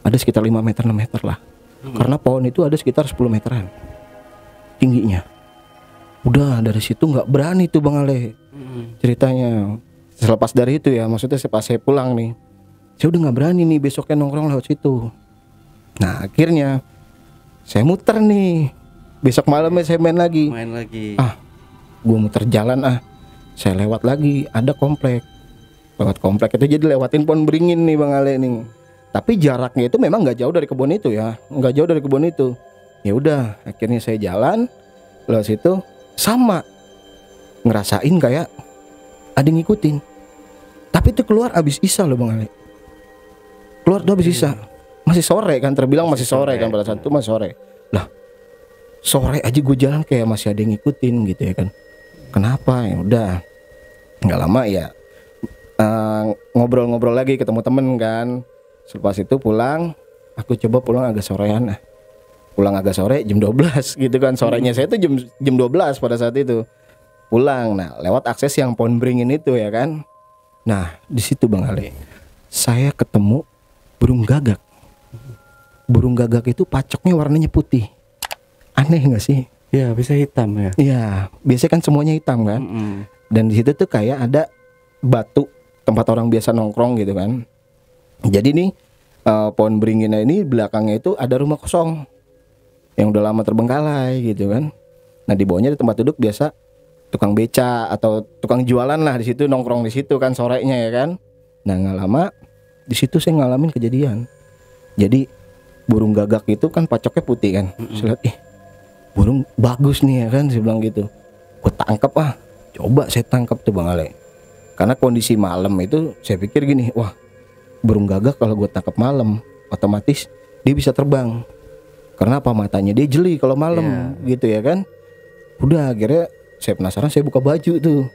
[SPEAKER 1] Ada sekitar 5 meter 6 meter lah. Karena pohon itu ada sekitar 10 meteran tingginya. Udah dari situ nggak berani tuh Bang Ale. Ceritanya selepas dari itu ya, maksudnya pas saya pulang nih, saya udah nggak berani nih besoknya nongkrong lewat situ. Nah akhirnya saya muter nih. Besok malamnya saya main lagi. Gue muter jalan saya lewat lagi, ada komplek. Lewat komplek itu jadi lewatin pohon beringin nih Bang Ale nih. Tapi jaraknya itu memang nggak jauh dari kebun itu ya, nggak jauh dari kebun itu. Ya udah, akhirnya saya jalan lewat situ, sama ngerasain kayak ada yang ngikutin. Tapi itu keluar abis isya loh Bang Ale. Keluar tuh abis isya, masih sore kan, terbilang masih sore kan, pada saat itu masih sore. Lah, sore aja gue jalan kayak masih ada yang ngikutin gitu ya kan. Kenapa? Ya udah, nggak lama ya ngobrol-ngobrol lagi, ketemu temen kan. Selepas itu pulang, aku coba pulang agak sorean. Pulang agak sore jam 12 gitu kan. Sorenya saya tuh jam 12 pada saat itu. Pulang, nah lewat akses yang pohon beringin itu ya kan. Nah di situ Bang Ale, saya ketemu burung gagak. Burung gagak itu pacoknya warnanya putih. Aneh nggak sih?
[SPEAKER 2] Ya bisa hitam ya.
[SPEAKER 1] Iya, biasanya kan semuanya hitam kan. Dan di situ tuh kayak ada batu tempat orang biasa nongkrong gitu kan. Jadi nih pohon beringinnya ini belakangnya itu ada rumah kosong yang udah lama terbengkalai gitu kan. Nah di bawahnya di tempat duduk biasa tukang beca atau tukang jualan lah, di situ nongkrong di situ kan sorenya ya kan. Nah nggak lama di situ saya ngalamin kejadian. Jadi burung gagak itu kan pacoknya putih kan. Saya lihat burung bagus nih ya kan, saya bilang gitu. Gue tangkap coba saya tangkap tuh Bang Ale. Karena kondisi malam itu saya pikir gini, wah burung gagak kalau gue tangkap malam otomatis dia bisa terbang. Karena apa, matanya dia jeli kalau malam gitu ya kan. Udah akhirnya saya penasaran, saya buka baju tuh,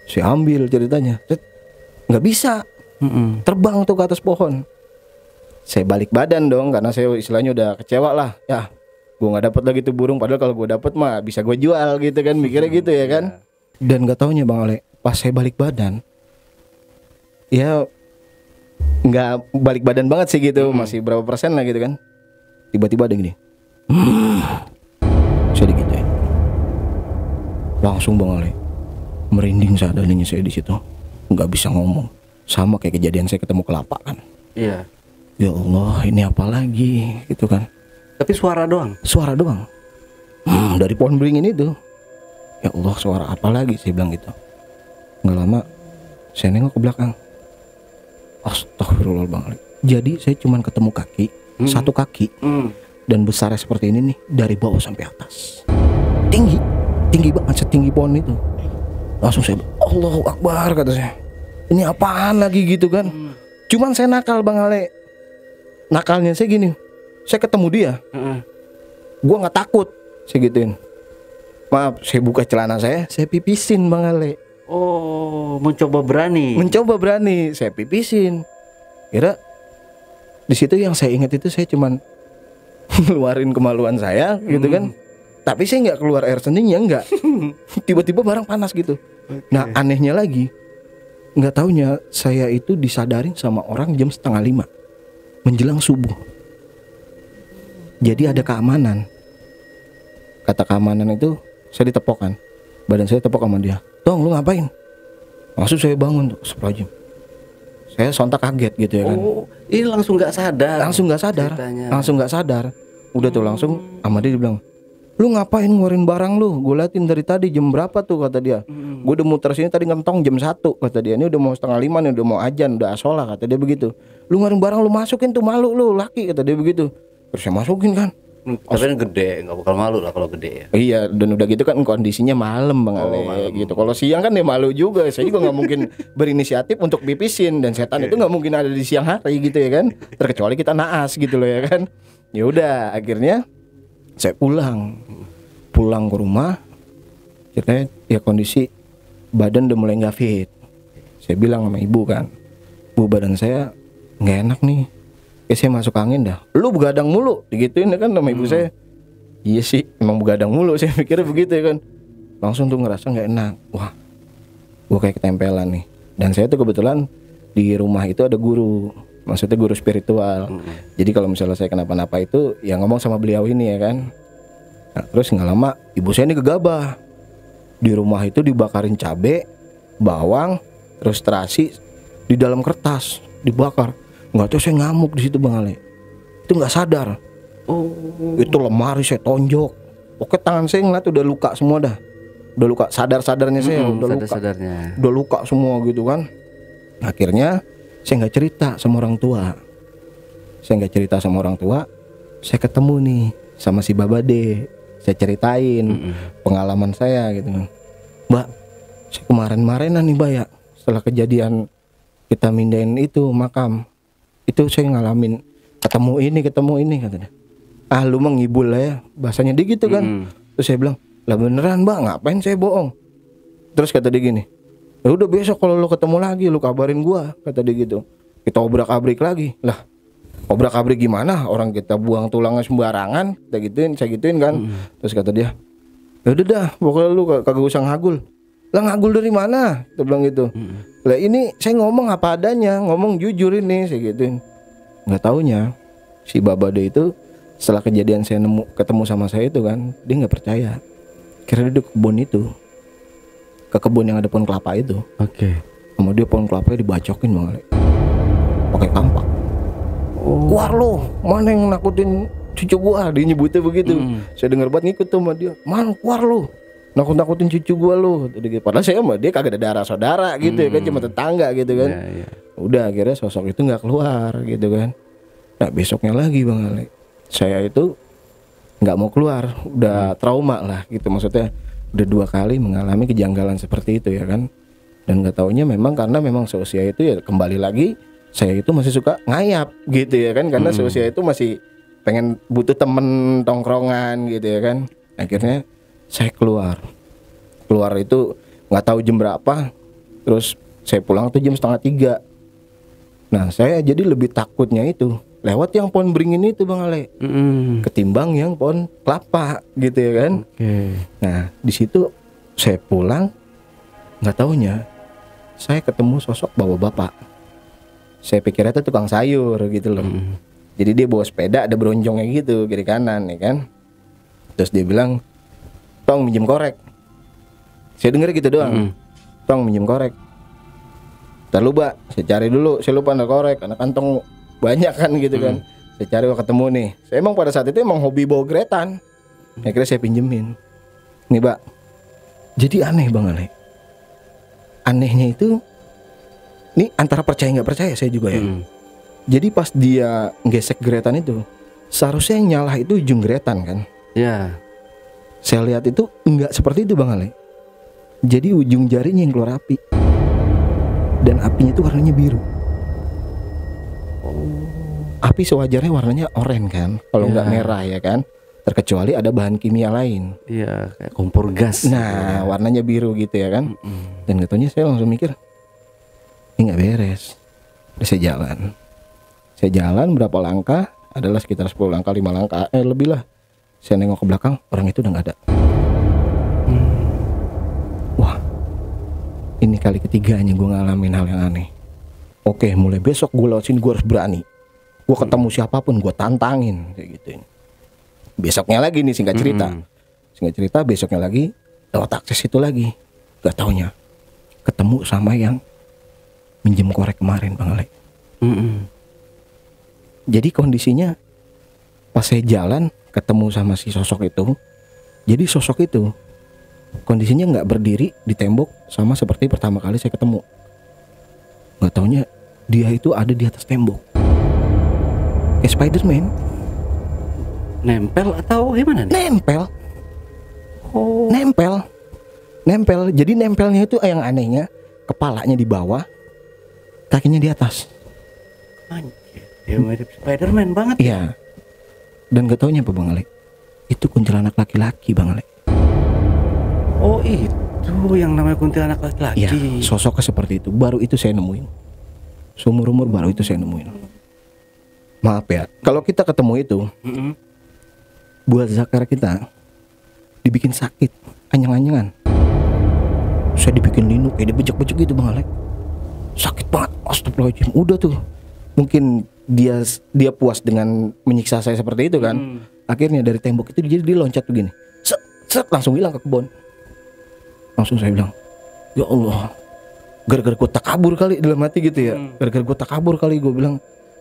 [SPEAKER 1] saya ambil ceritanya, nggak bisa terbang tuh ke atas pohon. Saya balik badan dong, karena saya istilahnya udah kecewa lah. Ya gue nggak dapat lagi tuh burung, padahal kalau gue dapat mah bisa gue jual gitu kan, mikirnya gitu ya kan. Dan nggak taunya Bang Ale, pas saya balik badan, ya nggak balik badan banget sih gitu, masih berapa persen lah gitu kan. Tiba-tiba ada gini, saya digituin, langsung Bang Ale merinding seadanya saya di situ, nggak bisa ngomong, sama kayak kejadian saya ketemu kelapa kan.
[SPEAKER 2] Iya.
[SPEAKER 1] Ya Allah, ini apa lagi gitu kan.
[SPEAKER 2] Tapi suara doang.
[SPEAKER 1] Suara doang. Dari pohon beringin itu. Ya Allah, suara apa lagi, saya bilang gitu. Nggak lama saya nengok ke belakang. Astagfirullah Bang Ali. Jadi saya cuman ketemu kaki, satu kaki, dan besarnya seperti ini nih, dari bawah sampai atas. Tinggi banget, setinggi pohon itu. Langsung saya, Allahu Akbar, kata saya. Ini apaan lagi gitu kan. Cuman saya nakal Bang Ale. Nakalnya saya gini, saya ketemu dia, gua nggak takut, saya gituin. Maaf, saya buka celana saya pipisin Bang Ale.
[SPEAKER 2] Oh, mencoba berani.
[SPEAKER 1] Saya pipisin. Kira di situ yang saya ingat itu saya cuman ngeluarin kemaluan saya gitu kan. Tapi saya nggak keluar air seninya, nggak. Tiba-tiba barang panas gitu. Nah anehnya lagi, nggak taunya saya itu disadarin sama orang jam 4:30 menjelang subuh. Jadi ada keamanan. Kata keamanan itu, saya ditepok kan, badan saya tepok sama dia. Tong, lu ngapain? Langsung saya bangun tuh, astagfirullahaladzim. Saya sontak kaget gitu ya kan.
[SPEAKER 2] Oh, ini langsung nggak sadar.
[SPEAKER 1] Langsung nggak sadar. Udah tuh langsung sama dia bilang, lu ngapain ngeluarin barang lu? Gue liatin dari tadi jam berapa tuh, kata dia. Gue udah muter sini tadi ngentong jam 1, kata dia. Ini udah mau 4:30 nih, udah mau ajan, udah asolah, kata dia begitu. Lu ngeluarin barang lu masukin tuh, malu lu laki, kata dia begitu. Terus saya masukin kan.
[SPEAKER 2] Tapi kan gede, nggak bakal malu lah kalau gede ya.
[SPEAKER 1] Iya, dan udah gitu kan kondisinya malam Bang Ale gitu. Kalau siang kan ya malu juga. Saya juga nggak mungkin berinisiatif untuk pipisin, dan setan itu nggak mungkin ada di siang hari gitu ya kan. Terkecuali kita naas gitu loh ya kan. Ya udah, akhirnya saya pulang ke rumah. Ceritanya ya kondisi badan udah mulai nggak fit. Saya bilang sama ibu kan, Bu, badan saya nggak enak nih. Saya masuk angin dah. Lu begadang mulu, digituin kan sama ibu saya. Iya sih, emang begadang mulu, saya pikirnya begitu ya kan. Langsung tuh ngerasa nggak enak. Wah, gua kayak ketempelan nih. Dan saya tuh kebetulan di rumah itu ada guru, maksudnya guru spiritual. Jadi kalau misalnya saya kenapa-napa itu, ya ngomong sama beliau ini ya kan. Nah, terus nggak lama ibu saya ini gegabah. Di rumah itu dibakarin cabe, bawang, terus terasi di dalam kertas dibakar. Nggak tahu saya ngamuk di situ Bang Ale. Itu nggak sadar. Oh. Itu lemari saya tonjok. Oke, tangan saya ngeliat udah luka semua dah. Udah luka, sadarnya saya udah luka. Udah luka semua gitu kan. Akhirnya saya nggak cerita sama orang tua. Saya ketemu nih sama si Babade. Saya ceritain pengalaman saya gitu. Mbak, saya kemarin-marinan nih Mbak ya, setelah kejadian kita mindahin itu makam, itu saya ngalamin ketemu ini katanya. Ah lu mah ngibul lah ya, bahasanya dia gitu kan. Terus saya bilang, lah beneran Mbak, ngapain saya bohong? Terus kata dia gini, ya udah besok kalau lu ketemu lagi lu kabarin gua, kata dia gitu. Kita obrak-abrik lagi. Lah obrak-abrik gimana, orang kita buang tulangnya sembarangan, saya gituin kan. Terus kata dia, ya udah dah pokoknya lu kagak usah ngagul. Lah ngagul dari mana? Dia bilang gitu. Lah ini saya ngomong apa adanya, ngomong jujur ini, saya gituin. Nggak taunya si Babade itu setelah kejadian saya ketemu sama saya itu kan, dia nggak percaya. Kira dia di kebun itu, ke kebun yang ada pohon kelapa itu. Oke. Sama dia pohon kelapanya dibacokin Bang Ale, pakai kampak. Keluar lu, mana yang nakutin cucu gua? Dia nyebutnya begitu. Saya dengar banget, ngikut tuh sama dia. Man, keluar lu, nakut-nakutin cucu gua lu. Padahal saya sama dia kagak ada darah saudara gitu ya kan, cuma tetangga gitu kan. Udah akhirnya sosok itu nggak keluar gitu kan. Nah besoknya lagi Bang Ale, saya itu nggak mau keluar, udah trauma lah gitu, maksudnya udah 2 kali mengalami kejanggalan seperti itu ya kan. Dan nggak taunya memang karena memang seusia itu ya kembali lagi saya itu masih suka ngayap gitu ya kan, karena seusia itu masih pengen butuh temen tongkrongan gitu ya kan. Akhirnya saya keluar itu nggak tahu jam berapa, terus saya pulang tuh jam 2:30. Nah saya jadi lebih takutnya itu lewat yang pohon beringin itu Bang Ale, ketimbang yang pohon kelapa gitu ya kan. Nah di situ saya pulang, nggak taunya saya ketemu sosok bapak-bapak. Saya pikirnya itu tukang sayur gitu loh. Jadi dia bawa sepeda, ada bronjongnya gitu kiri kanan ya kan. Terus dia bilang, "Tong minjem korek." Saya denger gitu doang. "Tong minjem korek." "Ntar lu Mbak, saya cari dulu, saya lupa ada korek, karena kantong banyak kan gitu kan." Saya cari, ketemu nih. Saya emang pada saat itu emang hobi bawa gretan. Akhirnya saya pinjemin. "Nih Mbak." Jadi aneh Bang Ale. Anehnya itu, ini antara percaya nggak percaya saya juga ya. Jadi pas dia gesek gretan itu, seharusnya yang nyala itu ujung gretan kan.
[SPEAKER 2] Ya.
[SPEAKER 1] Saya lihat itu nggak seperti itu Bang Ale. Jadi ujung jarinya yang keluar api, dan apinya itu warnanya biru. Api sewajarnya warnanya oranye kan, kalau nggak merah ya kan. Terkecuali ada bahan kimia lain.
[SPEAKER 2] Iya, kayak kompor gas.
[SPEAKER 1] Nah, warnanya biru gitu ya kan. Dan katanya saya langsung mikir, ini nggak beres. Terus saya jalan berapa langkah, adalah sekitar 10 langkah, 5 langkah, lebih lah. Saya nengok ke belakang, orang itu udah nggak ada. Wah, ini kali ketiganya gue ngalamin hal yang aneh. Oke, mulai besok gue lewat sini gue harus berani. Gue ketemu siapapun gue tantangin kayak gitu. Besoknya lagi nih singkat cerita besoknya lagi lewat akses itu lagi, gak taunya ketemu sama yang minjem korek kemarin Bang Ale. Jadi kondisinya pas saya jalan ketemu sama si sosok itu. Jadi sosok itu kondisinya nggak berdiri di tembok sama seperti pertama kali saya ketemu. Gak taunya dia itu ada di atas tembok kayak Spiderman.
[SPEAKER 2] Nempel atau gimana nih?
[SPEAKER 1] Nempel. Nempel. Jadi nempelnya itu yang anehnya, kepalanya di bawah, kakinya di atas.
[SPEAKER 2] Anjir, dia mirip Spiderman banget.
[SPEAKER 1] Iya. Dan gak taunya apa Bang Ale, itu kuntilanak laki-laki Bang Ale.
[SPEAKER 2] Oh itu yang namanya kuntilanak laki-laki.
[SPEAKER 1] Iya, sosoknya seperti itu. Baru itu saya nemuin. Seumur-umur baru itu saya nemuin. Maaf ya, kalau kita ketemu itu, buat zakar kita dibikin sakit, anyang-anyangan. Saya dibikin linuk, kayak dibejek-bejek gitu Bang Alek. Sakit banget, astagfirullahaladzim. Udah tuh, mungkin dia puas dengan menyiksa saya seperti itu kan. Akhirnya dari tembok itu dia loncat begini, set langsung hilang ke kebun. Langsung saya bilang, ya Allah, gara-gara gue takabur kali dalam hati gitu ya. Gara-gara gue takabur kali, gue bilang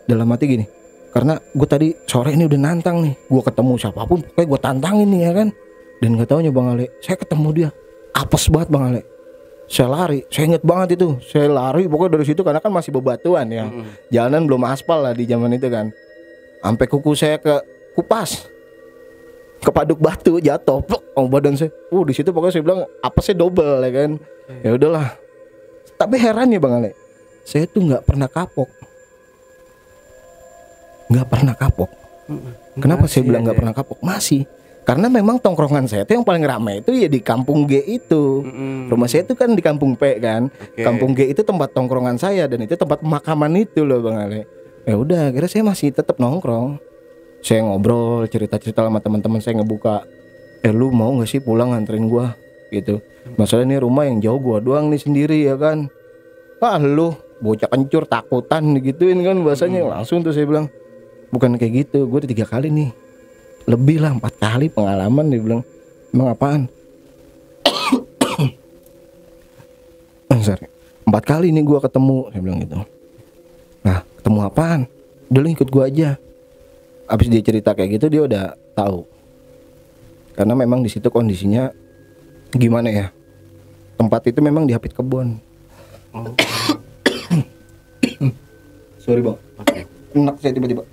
[SPEAKER 1] dalam hati gini, karena gue tadi sore ini udah nantang nih, gue ketemu siapapun pokoknya gue tantangin nih ya kan. Dan gak taunya Bang Ale, saya ketemu dia apes banget Bang Ale. Saya lari, saya inget banget itu, saya lari pokoknya dari situ karena kan masih bebatuan ya. Jalanan belum aspal lah di zaman itu kan. Sampai kuku saya ke kupas, kepaduk batu, jatuh, pluk, badan saya. Di situ pokoknya saya bilang apesnya double ya kan. Ya udahlah. Tapi heran ya Bang Ale, saya tuh nggak pernah kapok. Nggak pernah kapok. Kenapa saya bilang nggak pernah kapok? Masih. Karena memang tongkrongan saya itu yang paling ramai itu ya di Kampung G itu. Rumah saya itu kan di Kampung P kan. Kampung G itu tempat tongkrongan saya dan itu tempat pemakaman itu loh Bang Ale. Ya udah, akhirnya saya masih tetap nongkrong. Saya ngobrol, cerita-cerita sama teman-teman saya, ngebuka. Lu mau nggak sih pulang nganterin gua gitu. Masalah ini rumah yang jauh, gua doang nih sendiri ya kan. Lu bocah kencur takutan digituin kan bahasanya. Langsung tuh saya bilang, bukan kayak gitu, gue udah 3 kali nih, lebih lah 4 kali pengalaman. Dia bilang, emang apaan? 4 kali nih gue ketemu, saya bilang gitu. Nah, ketemu apaan? Udah lu ikut gue aja. Abis dia cerita kayak gitu, dia udah tahu. Karena memang di situ kondisinya gimana ya? Tempat itu memang di Hapit Kebon. Sorry Bang, enak saya tiba-tiba.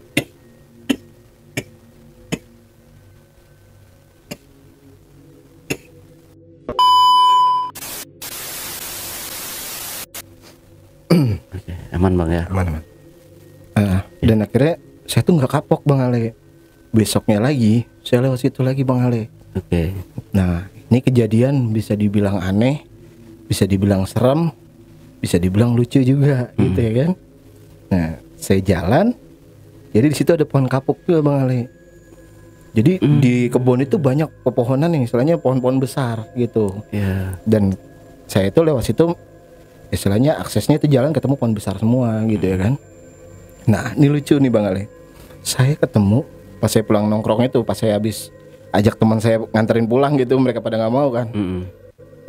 [SPEAKER 2] Aman Bang ya.
[SPEAKER 1] Aman. Dan akhirnya saya tuh nggak kapok Bang Ale. Besoknya lagi saya lewat situ lagi Bang Ale.
[SPEAKER 2] Oke.
[SPEAKER 1] Nah ini kejadian bisa dibilang aneh, bisa dibilang serem, bisa dibilang lucu juga gitu ya kan. Nah saya jalan, jadi di situ ada pohon kapuk tuh Bang Ale. Jadi di kebun itu banyak pepohonan yang istilahnya pohon-pohon besar gitu.
[SPEAKER 2] Ya.
[SPEAKER 1] Dan saya itu lewat situ istilahnya aksesnya itu jalan ketemu pohon besar semua gitu ya kan. Nah ini lucu nih Bang Ale. Saya ketemu pas saya pulang nongkrong itu, pas saya habis ajak teman saya nganterin pulang gitu, mereka pada nggak mau kan.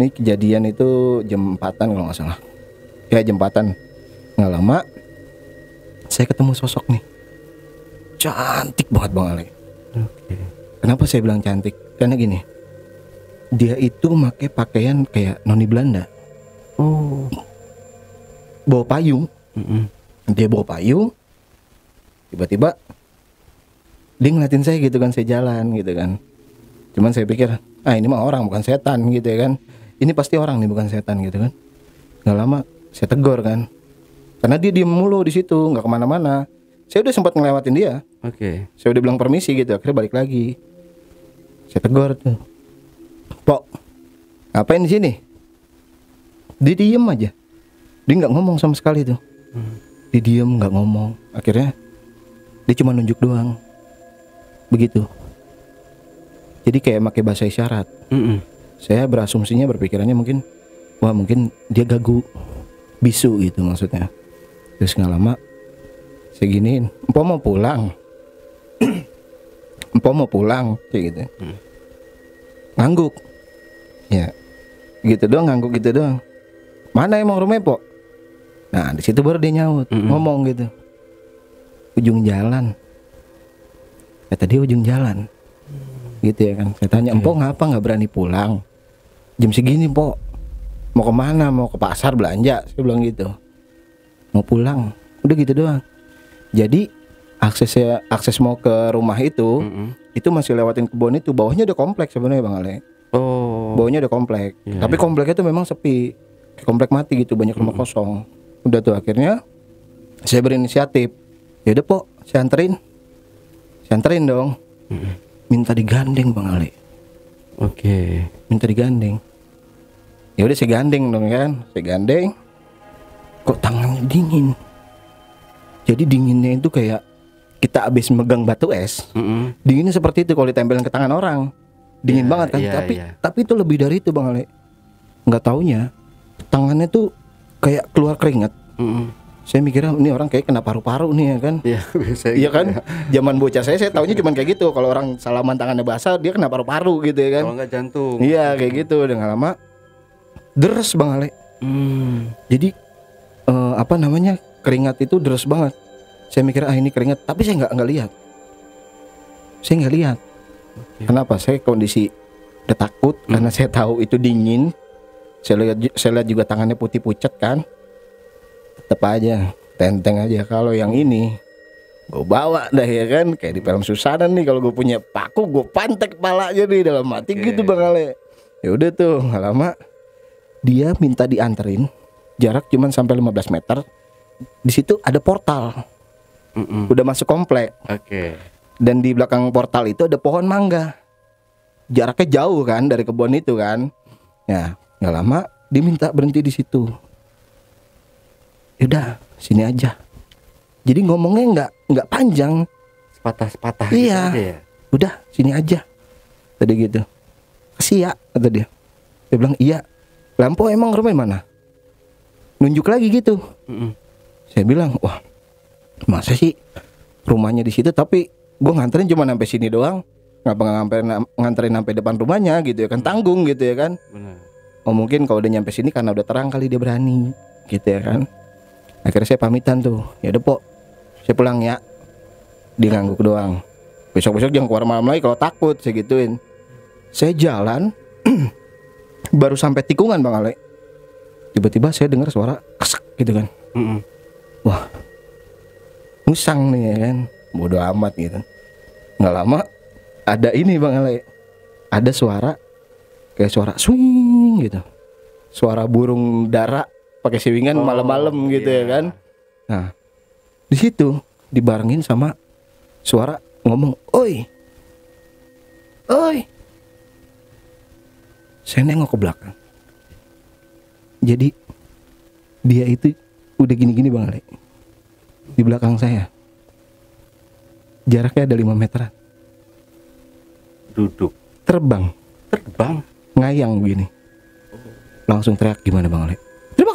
[SPEAKER 1] Ini kejadian itu jam 4-an kalau nggak salah. Ya jam 4-an. Nggak lama saya ketemu sosok nih. Cantik banget Bang Ale.
[SPEAKER 2] Oke.
[SPEAKER 1] Kenapa saya bilang cantik? Karena gini, dia itu pakai pakaian kayak noni Belanda.
[SPEAKER 2] Oh.
[SPEAKER 1] Bawa payung. Dia bawa payung. Tiba-tiba dia ngeliatin saya gitu kan, saya jalan gitu kan. Cuman saya pikir, ini mah orang bukan setan gitu ya kan. Ini pasti orang nih bukan setan gitu kan. Gak lama saya tegur kan, karena dia diem mulu di situ, nggak kemana-mana. Saya udah sempat ngelewatin dia.
[SPEAKER 2] Oke.
[SPEAKER 1] Saya udah bilang permisi gitu, akhirnya balik lagi. Saya tegur tuh, Pok, ngapain di sini? Dia diem aja, dia nggak ngomong sama sekali tuh. Dia diem nggak ngomong. Akhirnya dia cuma nunjuk doang, begitu. Jadi kayak pakai bahasa isyarat. Saya berasumsinya, berpikirannya mungkin, wah mungkin dia gagu, bisu gitu maksudnya. Terus nggak lama saya giniin, Empo mau pulang. Empo mau pulang kayak gitu. Ngangguk. Ya. Gitu doang, ngangguk gitu doang. Mana emang rumahnya, Pok? Nah, di situ baru dia nyaut, ngomong gitu. Ujung jalan. Kata dia ujung jalan. Gitu ya kan. Saya tanya, Empo ngapa nggak berani pulang? Jam segini, Pok. Mau kemana? Mau ke pasar belanja? Saya bilang gitu. Mau pulang. Udah gitu doang. Jadi akses mau ke rumah itu masih lewatin kebun itu. Bawahnya udah kompleks sebenarnya Bang Ale.
[SPEAKER 2] Oh.
[SPEAKER 1] Bawahnya udah komplek. Tapi kompleknya itu memang sepi. Kayak komplek mati gitu, banyak rumah kosong. Udah tuh akhirnya saya berinisiatif. Ya udah Pok, saya anterin. Saya anterin dong. Minta digandeng Bang Ale.
[SPEAKER 2] Oke.
[SPEAKER 1] Minta digandeng. Ya udah saya gandeng dong kan. Saya gandeng. Kok tangannya dingin. Jadi dinginnya itu kayak kita abis megang batu es. Dinginnya seperti itu kalau ditempelin ke tangan orang. Dingin banget kan. Tapi itu lebih dari itu Bang Ale. Nggak taunya tangannya tuh kayak keluar keringat. Saya mikirnya ini orang kayak kena paru-paru nih ya kan.
[SPEAKER 2] Iya, biasa.
[SPEAKER 1] Iya kan. Zaman bocah saya taunya cuma kayak gitu. Kalau orang salaman tangannya basah dia kena paru-paru gitu ya kan.
[SPEAKER 2] Kalau nggak jantung.
[SPEAKER 1] Iya kayak gitu. Udah nggak lama deres Bang Ale. Jadi keringat itu deres banget. Saya mikir ini keringat, tapi saya nggak lihat. Saya nggak lihat. Kenapa? Saya kondisi udah takut karena saya tahu itu dingin. Saya lihat juga tangannya putih pucat kan. Tetep aja, tenteng aja. Kalau yang ini gue bawa dah ya kan, kayak di film Susana nih. Kalau gue punya paku, gue pantek kepalanya nih dalam hati gitu Bang Ale. Ya udah tuh, nggak lama dia minta dianterin. Jarak cuman sampai 15 meter. Di situ ada portal. Udah masuk komplek. Dan di belakang portal itu ada pohon mangga. Jaraknya jauh kan dari kebun itu kan. Ya, nggak lama dia minta berhenti di situ. Yaudah, sini aja. Jadi ngomongnya nggak panjang,
[SPEAKER 2] sepatah-sepatah.
[SPEAKER 1] Iya.
[SPEAKER 2] Gitu aja ya?
[SPEAKER 1] Udah, sini aja. Tadi gitu. Kasih ya, kata dia. Dia bilang iya. Lampu emang rumahnya mana? Nunjuk lagi gitu. Saya bilang, wah, masa sih rumahnya di situ, tapi gue nganterin cuma sampai sini doang. Ngapa nganterin sampai depan rumahnya gitu ya kan, tanggung gitu ya kan.
[SPEAKER 2] Benar.
[SPEAKER 1] Oh mungkin kalau udah nyampe sini karena udah terang kali dia berani gitu ya kan. Akhirnya saya pamitan tuh. Ya udah Pok, saya pulang ya. Dia ngangguk doang. Besok-besok jangan keluar malam lagi kalau takut, saya gituin. Saya jalan baru sampai tikungan Bang Ale. Tiba-tiba saya dengar suara kesek gitu kan. Wah, musang nih ya kan. Bodoh amat gitu. Nggak lama ada ini Bang Ale. Ada suara kayak suara swing gitu. Suara burung dara pakai siwingan malam-malam gitu ya kan. Nah, di situ dibarengin sama suara ngomong, oi, oi. Saya nengok ke belakang. Jadi dia itu udah gini-gini Bang Ale, di belakang saya. Jaraknya ada 5 meteran.
[SPEAKER 2] Duduk.
[SPEAKER 1] Terbang ngayang begini. Langsung teriak, gimana Bang Ale? Terima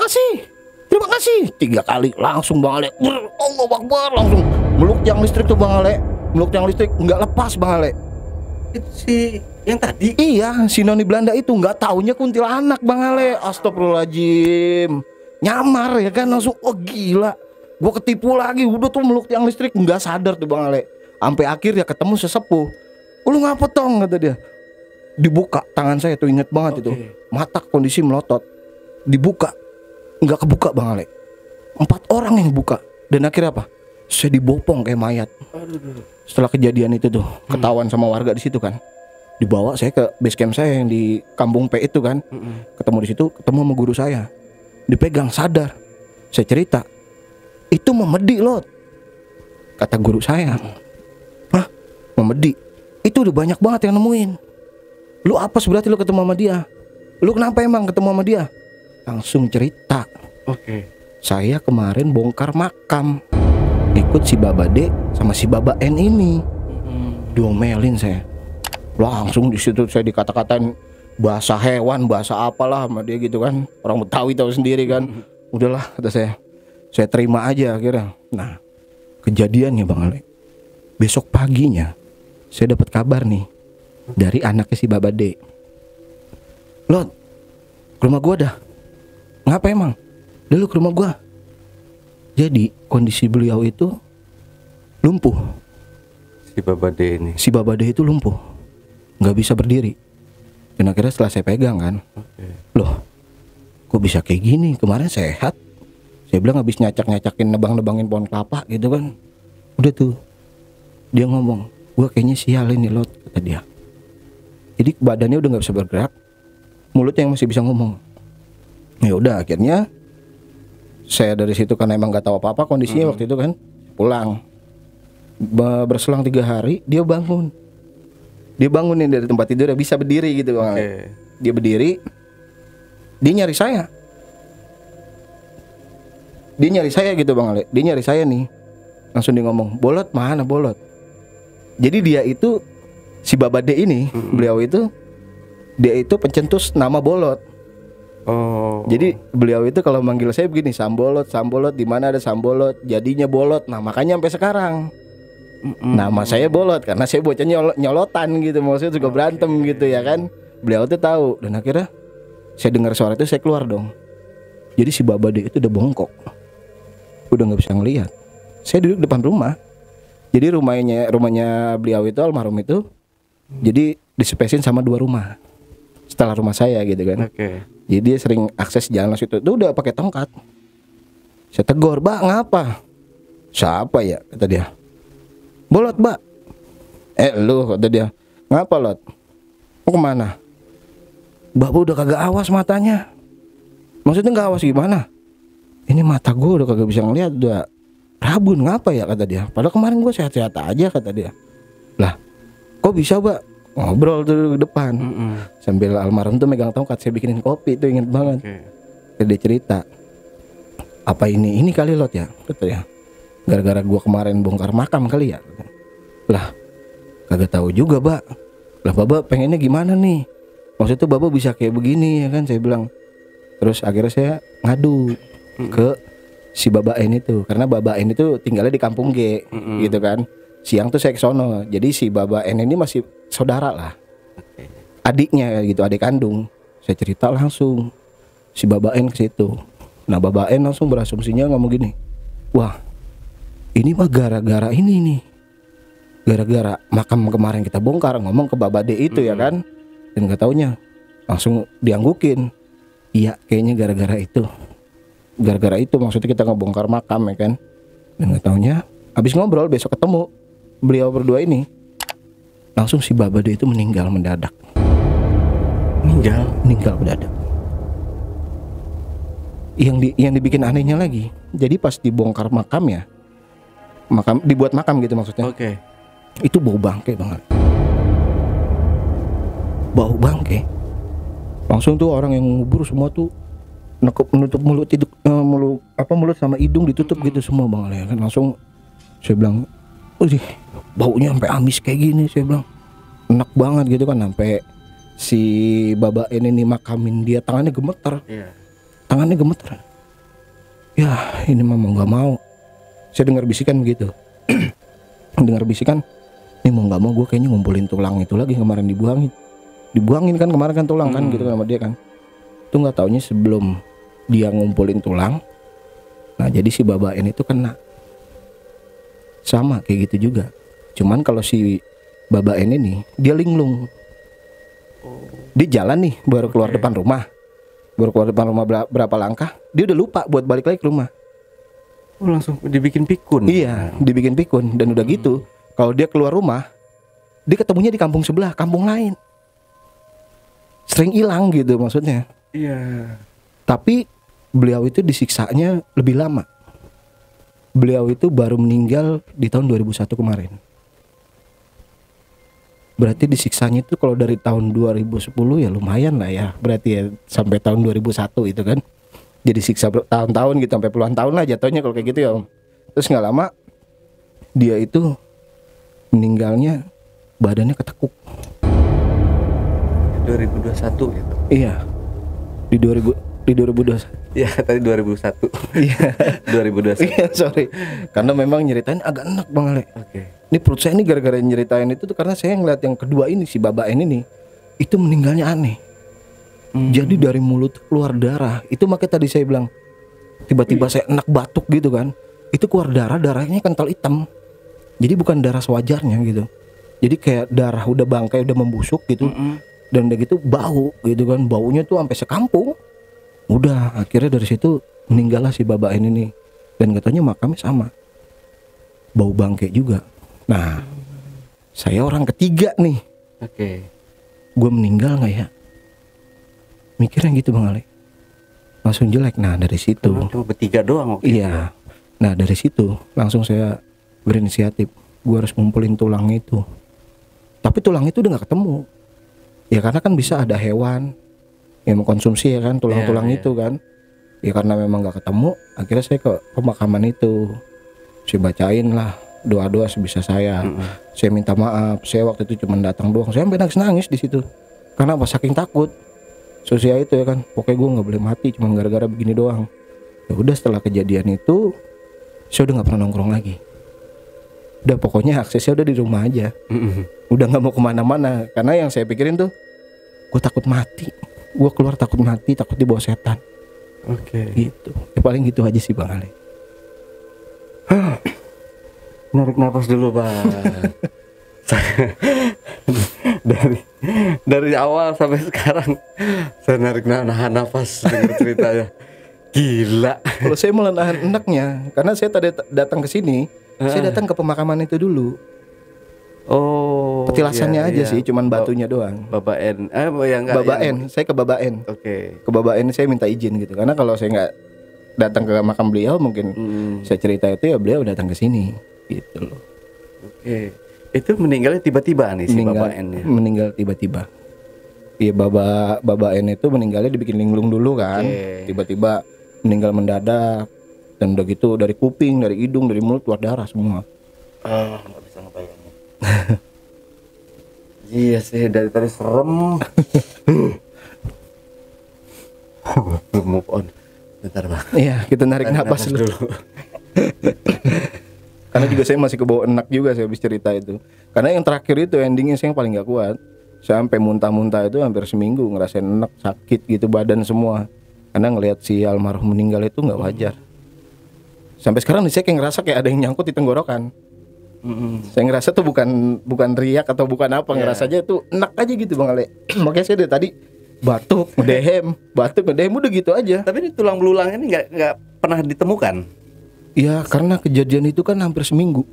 [SPEAKER 1] kasih 3 kali langsung Bang Ale. Allahu Akbar, langsung meluk tiang listrik tuh Bang Ale. Meluk tiang listrik nggak lepas Bang Ale.
[SPEAKER 2] Itu si yang tadi.
[SPEAKER 1] Iya, si noni Belanda itu nggak taunya kuntilanak Bang Ale. Astagfirullahaladzim. Nyamar ya kan, langsung oh gila. Gua ketipu lagi, udah tuh meluk tiang listrik nggak sadar tuh Bang Ale. Sampai akhirnya ketemu sesepuh. Lu ngapa tong, kata dia. Dibuka tangan saya tuh, inget banget itu. Mata kondisi melotot. Dibuka, nggak kebuka Bang Ale. 4 orang yang buka. Dan akhirnya apa? Saya dibopong kayak mayat. Setelah kejadian itu tuh, ketahuan sama warga di situ kan. Dibawa saya ke base camp saya yang di Kampung P itu kan. Ketemu di situ, ketemu sama guru saya. Dipegang sadar. Saya cerita, itu memedi Lot, kata guru saya. Hah? Memedi? Itu udah banyak banget yang nemuin. Lu apa berarti lu ketemu sama dia? Lu kenapa emang ketemu sama dia? Langsung cerita. Saya kemarin bongkar makam, ikut si Babade sama si Baba N ini. Diomelin saya. Langsung di situ saya dikata-katain bahasa hewan, bahasa apalah sama dia gitu kan. Orang Betawi tahu sendiri kan. Udahlah kata saya terima aja akhirnya. Nah, kejadiannya Bang Ale, besok paginya saya dapat kabar nih dari anaknya si Babade. Lot, ke rumah gua dah. Ngapa emang? Dulu ke rumah gua. Jadi kondisi beliau itu lumpuh. Si Babade itu lumpuh, nggak bisa berdiri. Dan akhirnya setelah saya pegang kan, loh, kok bisa kayak gini? Kemarin sehat. Saya bilang habis nyacak-nyacakin, nebang-nebangin pohon kelapa gitu kan. Udah tuh, dia ngomong, gua kayaknya sial ini Lot, kata dia. Jadi badannya udah nggak bisa bergerak, mulutnya yang masih bisa ngomong. Ya udah, akhirnya saya dari situ karena emang nggak tahu apa-apa kondisinya waktu itu kan, pulang. Berselang 3 hari dia bangun. Dia bangunin dari tempat tidur, dia bisa berdiri gitu Bang. Dia berdiri, dia nyari saya. Dia nyari saya gitu Bang Ale. Dia nyari saya nih. Langsung dia ngomong, Bolot mana Bolot? Jadi dia itu, si Babade ini, beliau itu, dia itu pencetus nama Bolot. Jadi beliau itu kalau manggil saya begini, Sambolot, Sambolot, di mana ada Sambolot, jadinya Bolot. Nah makanya sampai sekarang nama saya Bolot, karena saya bocah nyolotan gitu, maksudnya juga berantem gitu ya kan. Beliau tuh tahu. Dan akhirnya saya dengar suara itu, saya keluar dong. Jadi si Babade itu udah bongkok, udah nggak bisa ngelihat. Saya duduk depan rumah. Jadi rumahnya beliau itu, almarhum itu, jadi disepesin sama 2 rumah setelah rumah saya gitu kan. Jadi dia sering akses jalan situ. Itu udah pakai tongkat. Saya tegur, Mbak ngapa? Siapa ya? Kata dia. Bolot Mbak. Lu, kata dia. Ngapa Lot? Mau kemana? Mbak udah kagak awas matanya. Maksudnya gak awas gimana? Ini mata gue udah kagak bisa ngeliat, udah rabun. Ngapa ya? Kata dia. Padahal kemarin gue sehat-sehat aja, kata dia. Lah kok bisa Mbak? Ngobrol tuh di depan. Sambil almarhum tuh megang tongkat, saya bikinin kopi tuh, inget banget. Dia cerita, apa ini kali Lot ya? Kata dia. Gara-gara gua kemarin bongkar makam kali ya. Lah kagak tahu juga Mbak. Lah Baba pengennya gimana nih? Maksudnya tuh Baba bisa kayak begini ya kan, saya bilang. Terus akhirnya saya ngadu ke si Baba N itu, karena Baba N itu tinggalnya di Kampung G gitu kan. Siang tuh saya ke sono. Jadi si Baba N ini masih saudara lah, adiknya gitu, adik kandung. Saya cerita langsung, si Baba N ke situ. Nah Baba N langsung berasumsinya ngomong gini, wah ini mah gara-gara ini nih, gara-gara makam kemarin kita bongkar, ngomong ke Babade itu ya kan. Dan gak taunya langsung dianggukin. Iya kayaknya gara-gara itu. Gara-gara itu maksudnya kita ngebongkar makam ya kan. Dan gak taunya habis ngobrol besok ketemu beliau berdua ini, langsung si Babade itu meninggal mendadak. Meninggal mendadak. Yang dibikin anehnya lagi, jadi pas dibongkar makam ya, dibuat makam gitu maksudnya.
[SPEAKER 2] Oke.
[SPEAKER 1] Itu bau bangke banget. Bau bangke. Langsung tuh orang yang ngubur semua tuh menutup mulut, mulut sama hidung ditutup gitu semua Bang Ale kan. Langsung saya bilang, baunya sampai amis kayak gini, saya bilang. Enak banget gitu kan, sampai si Baba ini makamin dia tangannya gemeter.
[SPEAKER 2] Iya.
[SPEAKER 1] Tangannya gemeter. Ya, ini mah mau enggak mau. Saya dengar bisikan begitu. Dengar bisikan, ini mau enggak mau gue kayaknya ngumpulin tulang itu lagi kemarin dibuangin kan kemarin kan tulang kan gitu kan sama dia kan. Itu nggak taunya sebelum dia ngumpulin tulang, nah jadi si Baba ini tuh kena sama kayak gitu juga. Cuman kalau si Baba ini nih dia linglung. Dia jalan nih baru keluar depan rumah. Baru keluar depan rumah berapa langkah, dia udah lupa buat balik lagi ke rumah.
[SPEAKER 2] Langsung dibikin pikun.
[SPEAKER 1] Iya, dibikin pikun. Dan udah gitu, kalau dia keluar rumah, dia ketemunya di kampung sebelah, kampung lain. Sering hilang gitu maksudnya.
[SPEAKER 2] Iya.
[SPEAKER 1] Tapi beliau itu disiksanya lebih lama. Beliau itu baru meninggal di tahun 2001 kemarin. Berarti disiksanya itu kalau dari tahun 2010 ya lumayan lah ya. Berarti ya sampai tahun 2001 itu kan. Jadi siksa tahun-tahun gitu, sampai puluhan tahun lah jatuhnya kalau kayak gitu ya Om. Terus gak lama dia itu meninggalnya badannya ketekuk.
[SPEAKER 2] 2021 gitu.
[SPEAKER 1] Iya. Di 2021.
[SPEAKER 2] Iya, tadi 2001.
[SPEAKER 1] Iya.
[SPEAKER 2] 2021.
[SPEAKER 1] Iya, sorry. Karena memang nyeritain agak enak Bang Ale.
[SPEAKER 2] Oke.
[SPEAKER 1] Ini perut saya ini gara-gara nyeritain itu tuh karena saya ngeliat yang kedua ini si Baba ini nih, itu meninggalnya aneh. Jadi dari mulut keluar darah. Itu makanya tadi saya bilang tiba-tiba saya enak batuk gitu kan. Itu keluar darahnya kental hitam. Jadi bukan darah sewajarnya gitu. Jadi kayak darah udah bangkai udah membusuk gitu. Dan udah gitu bau gitu kan. Baunya tuh sampai sekampung. Udah akhirnya dari situ meninggallah si Baba ini nih. Dan katanya makamnya sama, bau bangkai juga. Nah, saya orang ketiga nih.
[SPEAKER 2] Oke.
[SPEAKER 1] Gue meninggal nggak ya? Mikirnya gitu Bang Ale. Langsung jelek. Nah dari situ.
[SPEAKER 2] Cuma bertiga doang waktu itu.
[SPEAKER 1] Iya. Nah dari situ langsung saya berinisiatif. Gue harus ngumpulin tulang itu. Tapi tulang itu udah nggak ketemu. Ya karena kan bisa ada hewan yang mengkonsumsi ya kan tulang-tulang itu kan. Ya karena memang nggak ketemu. Akhirnya saya ke pemakaman itu. Saya bacain lah doa-doa sebisa saya. Saya minta maaf. Saya waktu itu cuma datang doang. Saya sampai nangis di situ. Karena apa? Saking takut. Sosial itu ya kan. Pokoknya gue nggak boleh mati cuma gara-gara begini doang. Ya udah setelah kejadian itu saya udah nggak pernah nongkrong lagi. Udah pokoknya aksesnya udah di rumah aja. Udah nggak mau kemana-mana. Karena yang saya pikirin tuh gue takut mati. Gue keluar takut mati, takut dibawa setan.
[SPEAKER 2] Oke.
[SPEAKER 1] Gitu. Ya paling gitu aja sih Bang Ale.
[SPEAKER 2] Narik nafas dulu Bang. dari awal sampai sekarang saya nahan nafas dengar ceritanya. Gila.
[SPEAKER 1] Kalau saya malah nahan enaknya karena saya tadi datang ke sini, saya datang ke pemakaman itu dulu.
[SPEAKER 2] Oh.
[SPEAKER 1] Petilasannya
[SPEAKER 2] iya,
[SPEAKER 1] aja
[SPEAKER 2] iya.
[SPEAKER 1] sih, cuman batunya doang.
[SPEAKER 2] Baba N. Ya enggak.
[SPEAKER 1] Baba N, saya ke Baba N.
[SPEAKER 2] Oke.
[SPEAKER 1] Ke Baba N saya minta izin gitu. Karena kalau saya nggak datang ke makam beliau mungkin saya cerita itu ya beliau datang ke sini gitu loh.
[SPEAKER 2] Oke. Itu meninggalnya tiba-tiba nih si Baba N ya.
[SPEAKER 1] Meninggal tiba-tiba. Iya Baba N itu meninggalnya dibikin linglung dulu kan. Tiba-tiba meninggal mendadak. Dan udah gitu dari kuping, dari hidung, dari mulut keluar darah semua.
[SPEAKER 2] Nggak bisa ngebayangin. Iya sih dari tadi serem. Belum move on. Bentar Bang.
[SPEAKER 1] Iya kita narik napas dulu. Karena juga saya masih kebawa enak juga saya habis cerita itu. Karena yang terakhir itu endingnya saya yang paling gak kuat. Saya sampai muntah-muntah itu hampir seminggu ngerasain enak, sakit gitu badan semua. Karena ngelihat si almarhum meninggal itu nggak wajar. Sampai sekarang nih saya kayak ngerasa kayak ada yang nyangkut di tenggorokan. Saya ngerasa tuh bukan riak atau bukan apa, ngerasanya itu enak aja gitu Bang Ale. Makanya saya dari tadi batuk, ngedehem udah gitu aja.
[SPEAKER 2] Tapi ini tulang belulang ini nggak pernah ditemukan.
[SPEAKER 1] Ya karena kejadian itu kan hampir seminggu,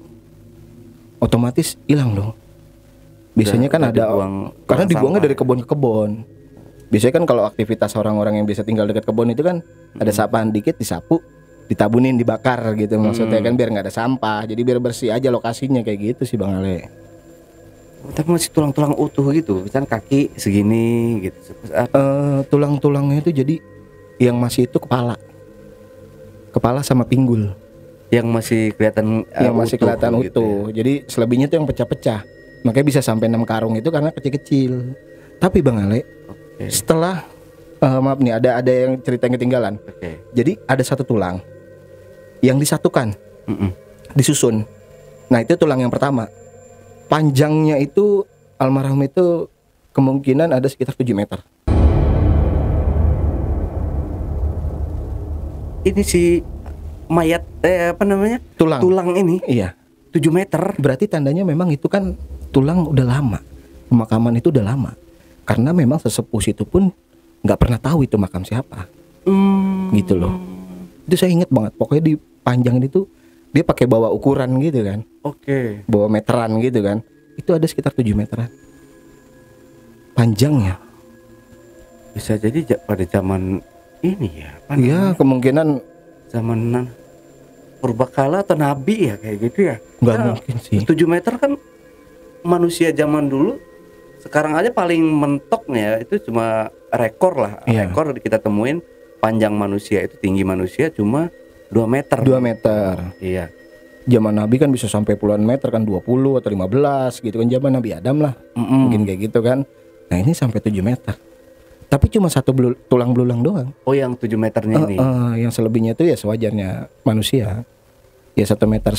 [SPEAKER 1] otomatis hilang dong. Biasanya kan ada karena dibuangnya dari kebun ke kebun. Biasanya kan kalau aktivitas orang-orang yang biasa tinggal dekat kebun itu kan ada sapaan dikit disapu, ditabunin, dibakar gitu maksudnya kan, biar nggak ada sampah, jadi biar bersih aja lokasinya kayak gitu sih Bang Ale.
[SPEAKER 2] Tapi masih tulang-tulang utuh gitu, misalnya kaki segini gitu.
[SPEAKER 1] Tulang-tulangnya itu jadi yang masih itu kepala sama pinggul
[SPEAKER 2] Yang masih kelihatan
[SPEAKER 1] yang masih kelihatan
[SPEAKER 2] gitu
[SPEAKER 1] utuh. Jadi selebihnya tuh yang pecah-pecah. Makanya bisa sampai 6 karung itu karena kecil-kecil. Tapi Bang Ale, setelah maaf nih, ada yang cerita yang ketinggalan. Jadi ada satu tulang yang disatukan, disusun. Nah itu tulang yang pertama. Panjangnya itu almarhum itu kemungkinan ada sekitar 7 meter.
[SPEAKER 2] Ini si mayat apa namanya? Tulang ini.
[SPEAKER 1] Iya.
[SPEAKER 2] 7 meter.
[SPEAKER 1] Berarti tandanya memang itu kan tulang udah lama. Pemakaman itu udah lama. Karena memang sesepuh itu pun nggak pernah tahu itu makam siapa. Gitu loh. Itu saya inget banget. Pokoknya di panjangin itu dia pakai bawa ukuran gitu kan. Bawa meteran gitu kan. Itu ada sekitar 7 meteran panjangnya.
[SPEAKER 2] Bisa jadi pada zaman ini ya.
[SPEAKER 1] Iya, kemungkinan
[SPEAKER 2] zaman purbakala atau nabi ya kayak gitu ya.
[SPEAKER 1] Nggak mungkin sih.
[SPEAKER 2] 7 meter kan manusia zaman dulu. Sekarang aja paling mentoknya itu cuma rekor lah. Rekor kita temuin panjang manusia itu, tinggi manusia cuma 2 meter.
[SPEAKER 1] 2 meter.
[SPEAKER 2] Iya.
[SPEAKER 1] Zaman Nabi kan bisa sampai puluhan meter kan, 20 atau 15 gitu kan, zaman Nabi Adam lah. Mungkin kayak gitu kan. Nah ini sampai 7 meter. Tapi cuma satu tulang belulang doang.
[SPEAKER 2] Oh yang 7 meternya ini.
[SPEAKER 1] Yang selebihnya itu ya sewajarnya manusia. Ya 1,5 meter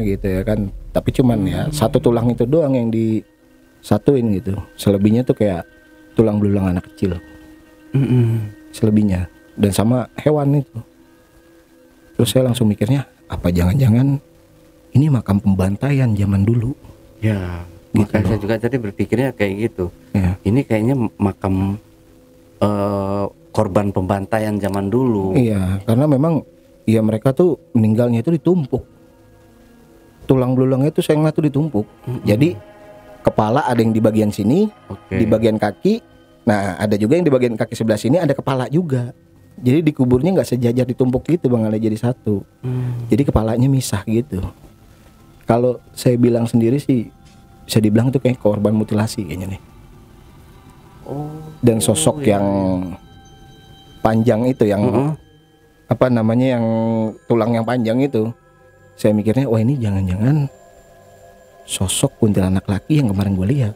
[SPEAKER 1] gitu ya kan. Tapi cuman ya satu tulang itu doang yang disatuin gitu. Selebihnya tuh kayak tulang belulang anak kecil. Selebihnya. Dan sama hewan itu. Terus saya langsung mikirnya, apa jangan-jangan ini makam pembantaian zaman dulu?
[SPEAKER 2] Ya,
[SPEAKER 1] gitu
[SPEAKER 2] makanya saya juga tadi berpikirnya kayak gitu.
[SPEAKER 1] Ya.
[SPEAKER 2] Ini kayaknya makam korban pembantaian zaman dulu.
[SPEAKER 1] Iya, karena memang ya mereka tuh meninggalnya itu ditumpuk. Tulang belulangnya itu saya ngeliat tuh ditumpuk. Jadi kepala ada yang di bagian sini, di bagian kaki. Nah ada juga yang di bagian kaki sebelah sini ada kepala juga. Jadi dikuburnya nggak sejajar ditumpuk gitu Bang Ale, jadi satu. Jadi kepalanya misah gitu. Kalau saya bilang sendiri sih bisa dibilang itu kayak korban mutilasi kayaknya nih. Dan sosok yang panjang itu yang apa namanya, yang tulang yang panjang itu, saya mikirnya wah ini jangan-jangan sosok kuntilanak laki yang kemarin gue lihat,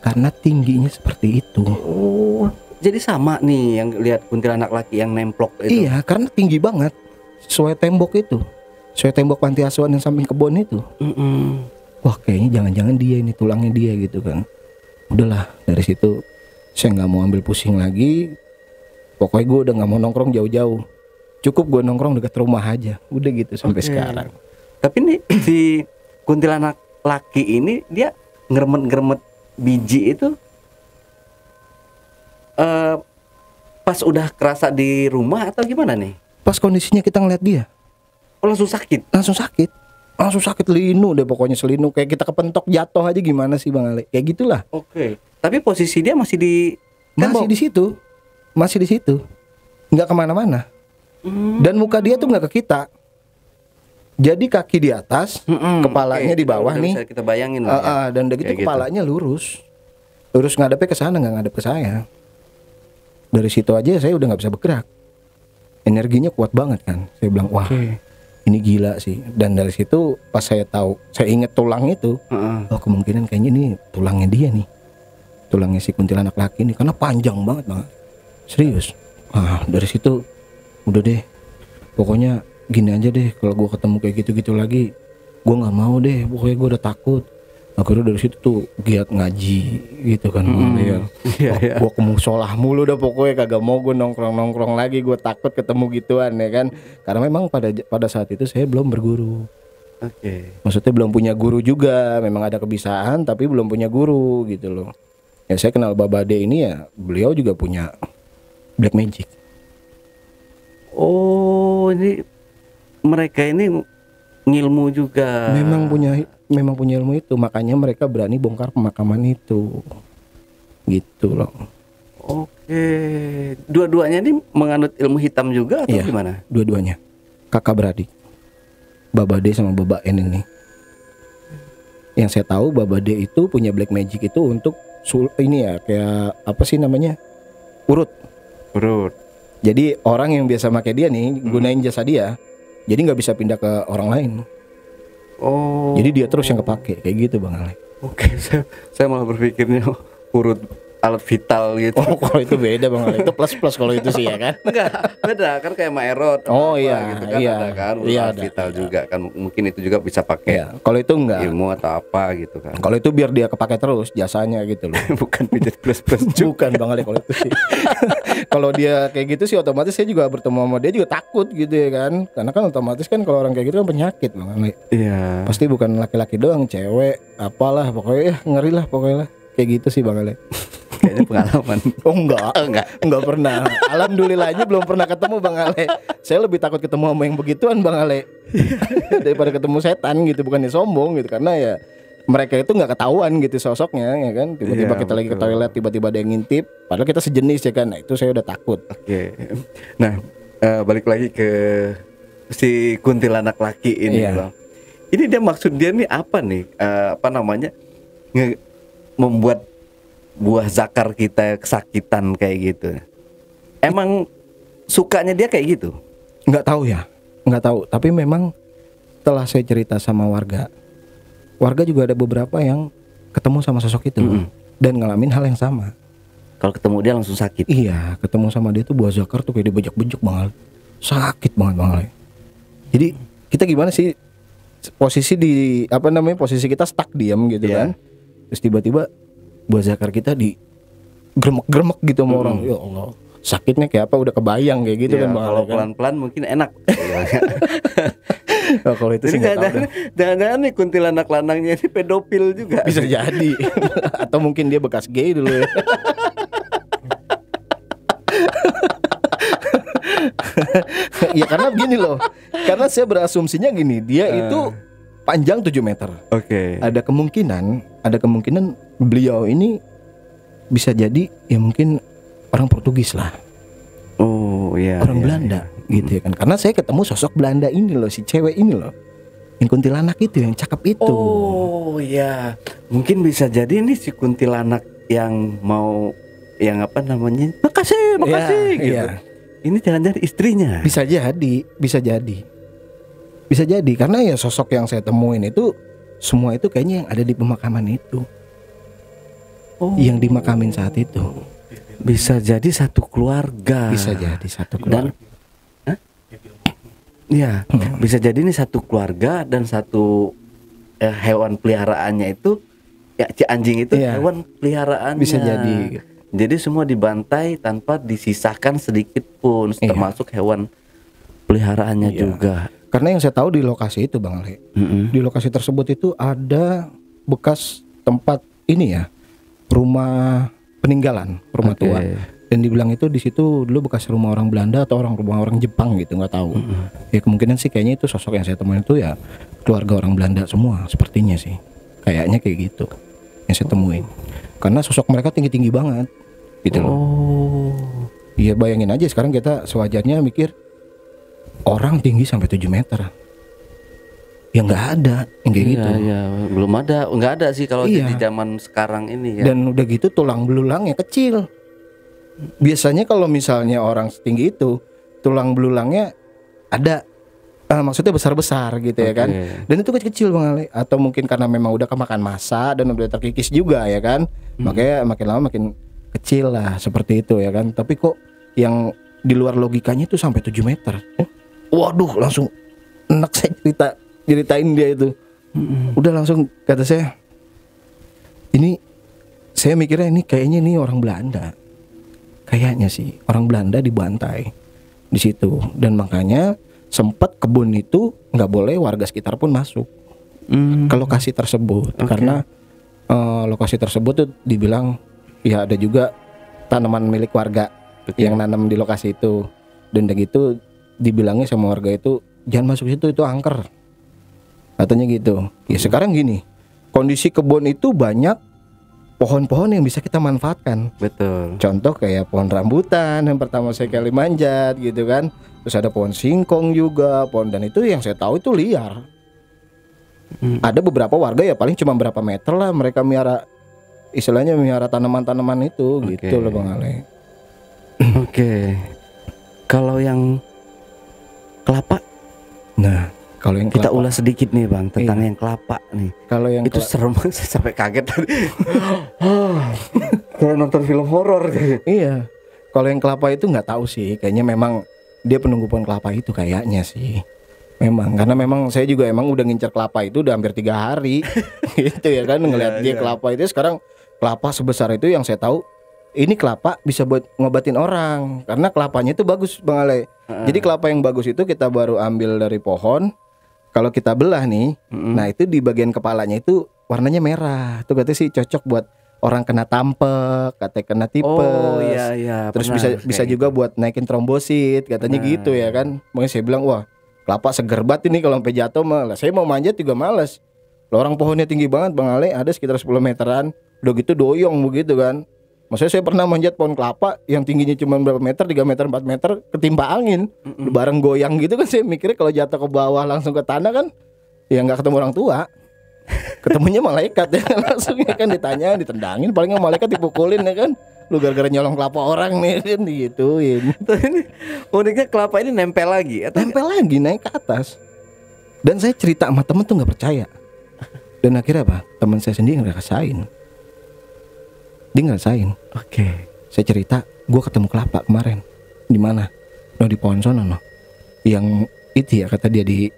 [SPEAKER 1] karena tingginya seperti itu.
[SPEAKER 2] Jadi sama nih yang lihat kuntilanak laki yang nemplok itu.
[SPEAKER 1] Iya, karena tinggi banget, sesuai tembok itu, sesuai tembok panti asuhan yang samping kebun itu. Wah kayaknya jangan-jangan dia ini, tulangnya dia gitu kan. Udahlah, dari situ saya nggak mau ambil pusing lagi. Pokoknya gue udah nggak mau nongkrong jauh-jauh. Cukup gue nongkrong dekat rumah aja. Udah gitu sampai sekarang.
[SPEAKER 2] Tapi nih si kuntilanak laki ini dia ngeremet-ngeremet biji itu pas udah kerasa di rumah atau gimana nih?
[SPEAKER 1] Pas kondisinya kita ngeliat dia,
[SPEAKER 2] langsung sakit.
[SPEAKER 1] Langsung sakit linu deh pokoknya, selinu kayak kita kepentok jatuh aja gimana sih Bang Ale? Kayak gitulah.
[SPEAKER 2] Tapi posisi dia masih di tembok.
[SPEAKER 1] Masih di situ, nggak kemana-mana. Dan muka dia tuh nggak ke kita. Jadi kaki di atas, kepalanya di bawah nih.
[SPEAKER 2] Bisa kita bayangin lah.
[SPEAKER 1] Dan udah gitu kepalanya lurus ngadepnya ke sana, nggak ngadep ke saya. Dari situ aja saya udah nggak bisa bergerak. Energinya kuat banget kan. Saya bilang wah ini gila sih. Dan dari situ pas saya tahu, saya inget tulang itu, oh kemungkinan kayaknya ini tulangnya dia nih, tulangnya si kuntilanak laki ini, karena panjang banget Bang. Serius. Dari situ udah deh, pokoknya gini aja deh, kalau gue ketemu kayak gitu-gitu lagi, gue nggak mau deh. Pokoknya gue udah takut. Akhirnya dari situ tuh giat ngaji gitu kan. Gue ke musolah mulu udah, pokoknya kagak mau gue nongkrong lagi. Gue takut ketemu gituan ya kan. Karena memang pada saat itu saya belum berguru. Maksudnya belum punya guru juga. Memang ada kebiasaan tapi belum punya guru gitu loh. Ya saya kenal Babade ini ya, beliau juga punya black magic.
[SPEAKER 2] Oh ini mereka ini ngilmu juga.
[SPEAKER 1] Memang punya ilmu itu, makanya mereka berani bongkar pemakaman itu. Gitu loh.
[SPEAKER 2] Dua-duanya ini menganut ilmu hitam juga atau
[SPEAKER 1] iya,
[SPEAKER 2] gimana?
[SPEAKER 1] Dua-duanya. kakak beradik, Baba D sama Baba N ini. Yang saya tahu Baba D itu punya black magic itu untuk ini ya, kayak apa sih namanya, urut. Jadi orang yang biasa pakai dia nih gunain jasa dia, jadi nggak bisa pindah ke orang lain.
[SPEAKER 2] Oh.
[SPEAKER 1] Jadi dia terus yang kepake kayak gitu Bang Ale.
[SPEAKER 2] Oke, saya malah berpikirnya urut alat vital gitu.
[SPEAKER 1] Oh, kalau itu beda Bang Ale. Itu plus kalau itu sih ya kan.
[SPEAKER 2] Enggak, beda kan kayak Maerot.
[SPEAKER 1] Oh iya,
[SPEAKER 2] gitu kan,
[SPEAKER 1] iya.
[SPEAKER 2] ada kan
[SPEAKER 1] Iya,
[SPEAKER 2] alat
[SPEAKER 1] ada,
[SPEAKER 2] vital
[SPEAKER 1] iya.
[SPEAKER 2] juga kan, mungkin itu juga bisa pakai
[SPEAKER 1] Iya, kalau itu enggak.
[SPEAKER 2] ilmu atau apa gitu kan.
[SPEAKER 1] Kalau itu biar dia kepake terus jasanya gitu loh.
[SPEAKER 2] Bukan pijat plus
[SPEAKER 1] Bukan Bang Ale kalau itu sih. Kalau dia kayak gitu sih otomatis saya juga bertemu sama dia juga takut gitu ya kan. Karena kan otomatis kan kalau orang kayak gitu kan penyakit Bang Ale.
[SPEAKER 2] Iya.
[SPEAKER 1] Pasti bukan laki-laki doang, cewek, apalah pokoknya ngeri lah pokoknya lah. Kayak gitu sih Bang Ale.
[SPEAKER 2] Kayaknya pengalaman.
[SPEAKER 1] Oh enggak pernah. Alhamdulillahnya belum pernah ketemu Bang Ale. Saya lebih takut ketemu sama yang begituan Bang Ale daripada ketemu setan gitu, bukannya sombong gitu, karena ya mereka itu nggak ketahuan gitu sosoknya ya kan. Tiba-tiba
[SPEAKER 2] Iya,
[SPEAKER 1] kita lagi ke
[SPEAKER 2] betul.
[SPEAKER 1] toilet, tiba-tiba ada yang ngintip, padahal kita sejenis ya kan. Nah itu saya udah takut.
[SPEAKER 2] Oke. Nah, balik lagi ke si kuntilanak laki ini,
[SPEAKER 1] Iya.
[SPEAKER 2] Bang. Ini dia maksud dia nih apa nih? Apa namanya? Membuat buah zakar kita kesakitan kayak gitu. Emang sukanya dia kayak gitu?
[SPEAKER 1] Nggak tahu ya, nggak tahu. Tapi memang setelah saya cerita sama warga juga ada beberapa yang ketemu sama sosok itu dan ngalamin hal yang sama.
[SPEAKER 2] Kalau ketemu dia langsung sakit.
[SPEAKER 1] Iya, ketemu sama dia tuh buah zakar tuh kayak dibejek-bejek Bang Ale. Sakit banget Bang Ale. Jadi kita gimana sih, posisi di apa namanya, posisi kita stuck diam gitu
[SPEAKER 2] Iya.
[SPEAKER 1] kan. Terus tiba-tiba buah zakar kita di gremek-gremek gitu sama orang. Ya Allah, sakitnya kayak apa udah kebayang kayak gitu
[SPEAKER 2] Ya,
[SPEAKER 1] kan Bang
[SPEAKER 2] kalau
[SPEAKER 1] Ale kan.
[SPEAKER 2] pelan-pelan mungkin enak.
[SPEAKER 1] Oh, kalau itu
[SPEAKER 2] Jadi
[SPEAKER 1] sih nggak tahu dah.
[SPEAKER 2] jangan-jangan nih kuntilanak lanangnya ini pedofil juga.
[SPEAKER 1] Bisa jadi. Atau mungkin dia bekas gay dulu ya. Ya karena begini loh. Karena saya berasumsinya gini, dia itu panjang 7 meter.
[SPEAKER 2] Oke.
[SPEAKER 1] Ada kemungkinan beliau ini bisa jadi ya mungkin orang Portugis lah,
[SPEAKER 2] Oh iya.
[SPEAKER 1] orang
[SPEAKER 2] iya,
[SPEAKER 1] Belanda
[SPEAKER 2] iya.
[SPEAKER 1] gitu ya kan. Karena saya ketemu sosok Belanda ini loh, si cewek ini loh, yang kuntilanak itu, yang cakep itu.
[SPEAKER 2] Oh iya. Mungkin bisa jadi nih si kuntilanak yang mau, yang apa namanya? Makasih gitu.
[SPEAKER 1] iya.
[SPEAKER 2] Ini jangan-jangan istrinya.
[SPEAKER 1] Bisa jadi karena ya sosok yang saya temuin itu semua itu kayaknya yang ada di pemakaman itu, yang dimakamin saat itu.
[SPEAKER 2] Bisa jadi satu keluarga.
[SPEAKER 1] Bisa jadi satu keluarga.
[SPEAKER 2] Dan ya, bisa jadi ini satu keluarga dan satu hewan peliharaannya itu ya, si anjing itu
[SPEAKER 1] Iya.
[SPEAKER 2] hewan peliharaannya.
[SPEAKER 1] Bisa jadi.
[SPEAKER 2] Jadi semua dibantai tanpa disisahkan sedikit pun,
[SPEAKER 1] Iya.
[SPEAKER 2] termasuk hewan peliharaannya
[SPEAKER 1] Iya.
[SPEAKER 2] juga.
[SPEAKER 1] Karena yang saya tahu di lokasi itu Bang Ale, di lokasi tersebut itu ada bekas tempat ini ya, rumah peninggalan, rumah
[SPEAKER 2] Oke.
[SPEAKER 1] tua. Dan dibilang itu di situ dulu bekas rumah orang Belanda atau rumah orang Jepang gitu, nggak tahu. Ya kemungkinan sih kayaknya itu sosok yang saya temuin itu ya keluarga orang Belanda semua, sepertinya sih. Kayaknya kayak gitu yang saya temuin. Karena sosok mereka tinggi-tinggi banget gitu loh.
[SPEAKER 2] Oh.
[SPEAKER 1] Iya bayangin aja sekarang kita sewajarnya mikir orang tinggi sampai 7 meter. Ya nggak ada yang kayak gitu.
[SPEAKER 2] Iya, belum ada, nggak ada sih kalau
[SPEAKER 1] Iya.
[SPEAKER 2] di zaman sekarang ini ya.
[SPEAKER 1] Dan udah gitu tulang belulangnya kecil. Biasanya kalau misalnya orang setinggi itu tulang belulangnya ada, maksudnya besar-besar gitu ya kan.
[SPEAKER 2] Oke.
[SPEAKER 1] Dan itu kecil Bang Ale. Atau mungkin karena memang udah kemakan massa dan udah terkikis juga ya kan. Makanya makin lama makin kecil lah seperti itu ya kan. Tapi kok yang di luar logikanya itu sampai 7 meter. Waduh, langsung enak saya ceritain dia itu. Udah langsung kata saya, ini saya mikirnya ini kayaknya ini orang Belanda. Kayaknya sih orang Belanda dibantai di situ, dan makanya sempat kebun itu nggak boleh warga sekitar pun masuk ke lokasi tersebut.
[SPEAKER 2] Oke.
[SPEAKER 1] Karena lokasi tersebut tuh dibilang ya ada juga tanaman milik warga yang nanam di lokasi itu, dan udah gitu dibilangnya sama warga itu jangan masuk situ, itu angker katanya gitu. Ya sekarang gini, kondisi kebun itu banyak pohon-pohon yang bisa kita manfaatkan.
[SPEAKER 2] Betul.
[SPEAKER 1] Contoh kayak pohon rambutan yang pertama saya kali manjat gitu kan. Terus ada pohon singkong juga, dan itu yang saya tahu itu liar. Ada beberapa warga ya paling cuma berapa meter lah mereka istilahnya miara tanaman-tanaman itu gitu loh Bang Ale.
[SPEAKER 2] Oke. Kalau yang kelapa,
[SPEAKER 1] nah kalau yang
[SPEAKER 2] kita
[SPEAKER 1] kelapa,
[SPEAKER 2] ulas sedikit nih Bang tentang yang kelapa nih.
[SPEAKER 1] Kalau yang
[SPEAKER 2] itu serem banget, saya sampai kaget tadi. Kayak nonton film horor.
[SPEAKER 1] Iya. Kalau yang kelapa itu nggak tahu sih, kayaknya memang dia penunggu pohon kelapa itu kayaknya sih. Memang karena memang saya juga emang udah ngincer kelapa itu udah hampir 3 hari gitu ya kan, ngelihat dia kelapa itu. Sekarang kelapa sebesar itu yang saya tahu ini kelapa bisa buat ngobatin orang karena kelapanya itu bagus Bang Ale. Jadi kelapa yang bagus itu kita baru ambil dari pohon. Kalau kita belah nih, nah itu di bagian kepalanya itu warnanya merah. Itu katanya sih cocok buat orang kena tampek, katanya kena tipes.
[SPEAKER 2] Oh iya.
[SPEAKER 1] Terus bisa juga buat naikin trombosit, katanya gitu ya kan. Makanya saya bilang wah kelapa seger banget ini kalau sampai jatuh malah. Saya mau manjat juga males. Orang pohonnya tinggi banget Bang Ale, ada sekitar 10 meteran. Udah gitu doyong begitu kan. Maksudnya saya pernah manjat pohon kelapa yang tingginya cuma berapa meter, 3 meter, 4 meter, ketimpa angin. Bareng goyang gitu kan, saya mikirnya kalau jatuh ke bawah langsung ke tanah kan ya nggak ketemu orang tua. Ketemunya malaikat ya langsung ya kan, ditanya, ditendangin, paling malaikat dipukulin ya kan. Lu gara-gara nyolong kelapa orang nih kan digituin.
[SPEAKER 2] Ini uniknya kelapa ini nempel lagi atau
[SPEAKER 1] nempel lagi naik ke atas. Dan saya cerita sama temen tuh nggak percaya. Dan akhirnya apa? Teman saya sendiri ngerasain. Dia ngerasain.
[SPEAKER 2] Oke.
[SPEAKER 1] Saya cerita, gue ketemu kelapa kemarin. Di mana? No di pohon sono no. Yang itu ya kata dia di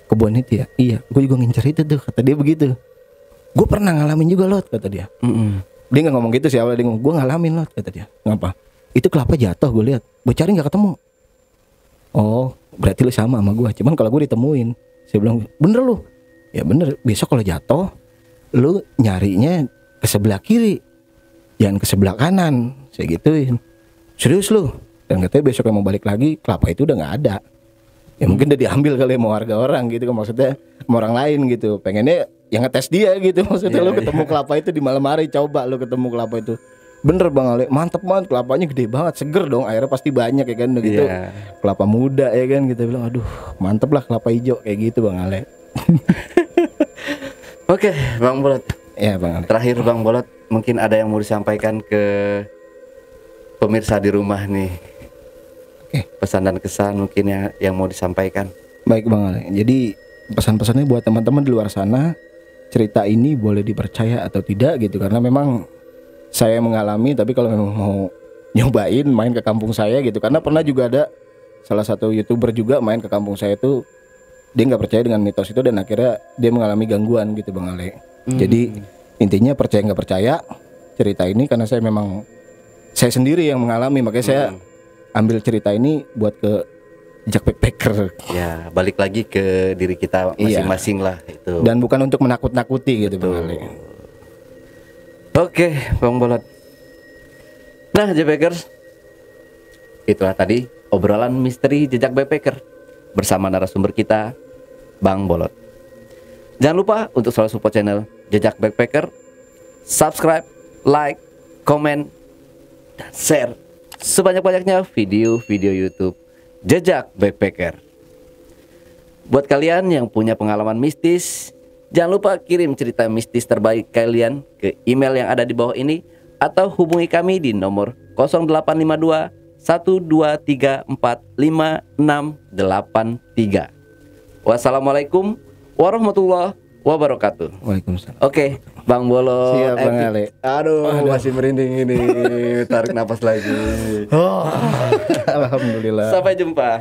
[SPEAKER 1] kebun itu ya. Iya, gue juga ngincer itu tuh kata dia begitu. Gue pernah ngalamin juga Lot kata dia. Dia nggak ngomong gitu sih awalnya, dia ngomong gue ngalamin Lot kata dia. Ngapa? Itu kelapa jatuh gue lihat. Gue cari nggak ketemu. Oh, berarti lu sama gue. Cuman kalau gue ditemuin, saya bilang bener lu. Ya bener. Besok kalau jatuh, lu nyarinya ke sebelah kiri. Jangan ke sebelah kanan. Saya gituin. Serius lu? Dan katanya besok mau balik lagi kelapa itu udah nggak ada. Ya mungkin udah diambil kali sama warga orang gitu kan, maksudnya sama orang lain gitu. Pengennya yang ngetes dia gitu. Maksudnya lu ketemu kelapa itu di malam hari, coba lu ketemu kelapa itu. Bener Bang Ale, mantep banget, kelapanya gede banget, seger dong, airnya pasti banyak ya kan gitu. Kelapa muda ya kan, kita bilang aduh mantep lah kelapa hijau kayak gitu Bang Ale.
[SPEAKER 2] Oke, Bang Bolot.
[SPEAKER 1] Ya Bang Ale.
[SPEAKER 2] Terakhir Bang Bolot, mungkin ada yang mau disampaikan ke pemirsa di rumah nih. Pesan dan kesan mungkin yang mau disampaikan.
[SPEAKER 1] Baik Bang Ale. Jadi pesan-pesannya buat teman-teman di luar sana, cerita ini boleh dipercaya atau tidak gitu, karena memang saya mengalami. Tapi kalau memang mau nyobain main ke kampung saya gitu, karena pernah juga ada salah satu YouTuber juga main ke kampung saya tuh, dia nggak percaya dengan mitos itu dan akhirnya dia mengalami gangguan gitu Bang Ale. Jadi intinya percaya nggak percaya cerita ini, karena saya memang saya sendiri yang mengalami, makanya saya ambil cerita ini buat ke jejak backpacker.
[SPEAKER 2] Ya, balik lagi ke diri kita masing-masing lah itu.
[SPEAKER 1] Dan bukan untuk menakut-nakuti gitu Bang Ale.
[SPEAKER 2] Oke, Bang Bolot. Nah, Backpackers, itulah tadi obrolan misteri jejak backpacker bersama narasumber kita, Bang Bolot. Jangan lupa untuk selalu support channel Jejak Backpacker, subscribe, like, komen, dan share sebanyak-banyaknya video-video YouTube Jejak Backpacker. Buat kalian yang punya pengalaman mistis, jangan lupa kirim cerita mistis terbaik kalian ke email yang ada di bawah ini, atau hubungi kami di nomor 0852 1234 5683. Wassalamualaikum warahmatullahi wabarakatuh.
[SPEAKER 1] Waalaikumsalam.
[SPEAKER 2] Oke, Bang Bolot.
[SPEAKER 1] Siap Bang Ale.
[SPEAKER 2] Aduh, masih merinding ini. Tarik napas lagi.
[SPEAKER 1] Alhamdulillah.
[SPEAKER 2] Sampai jumpa.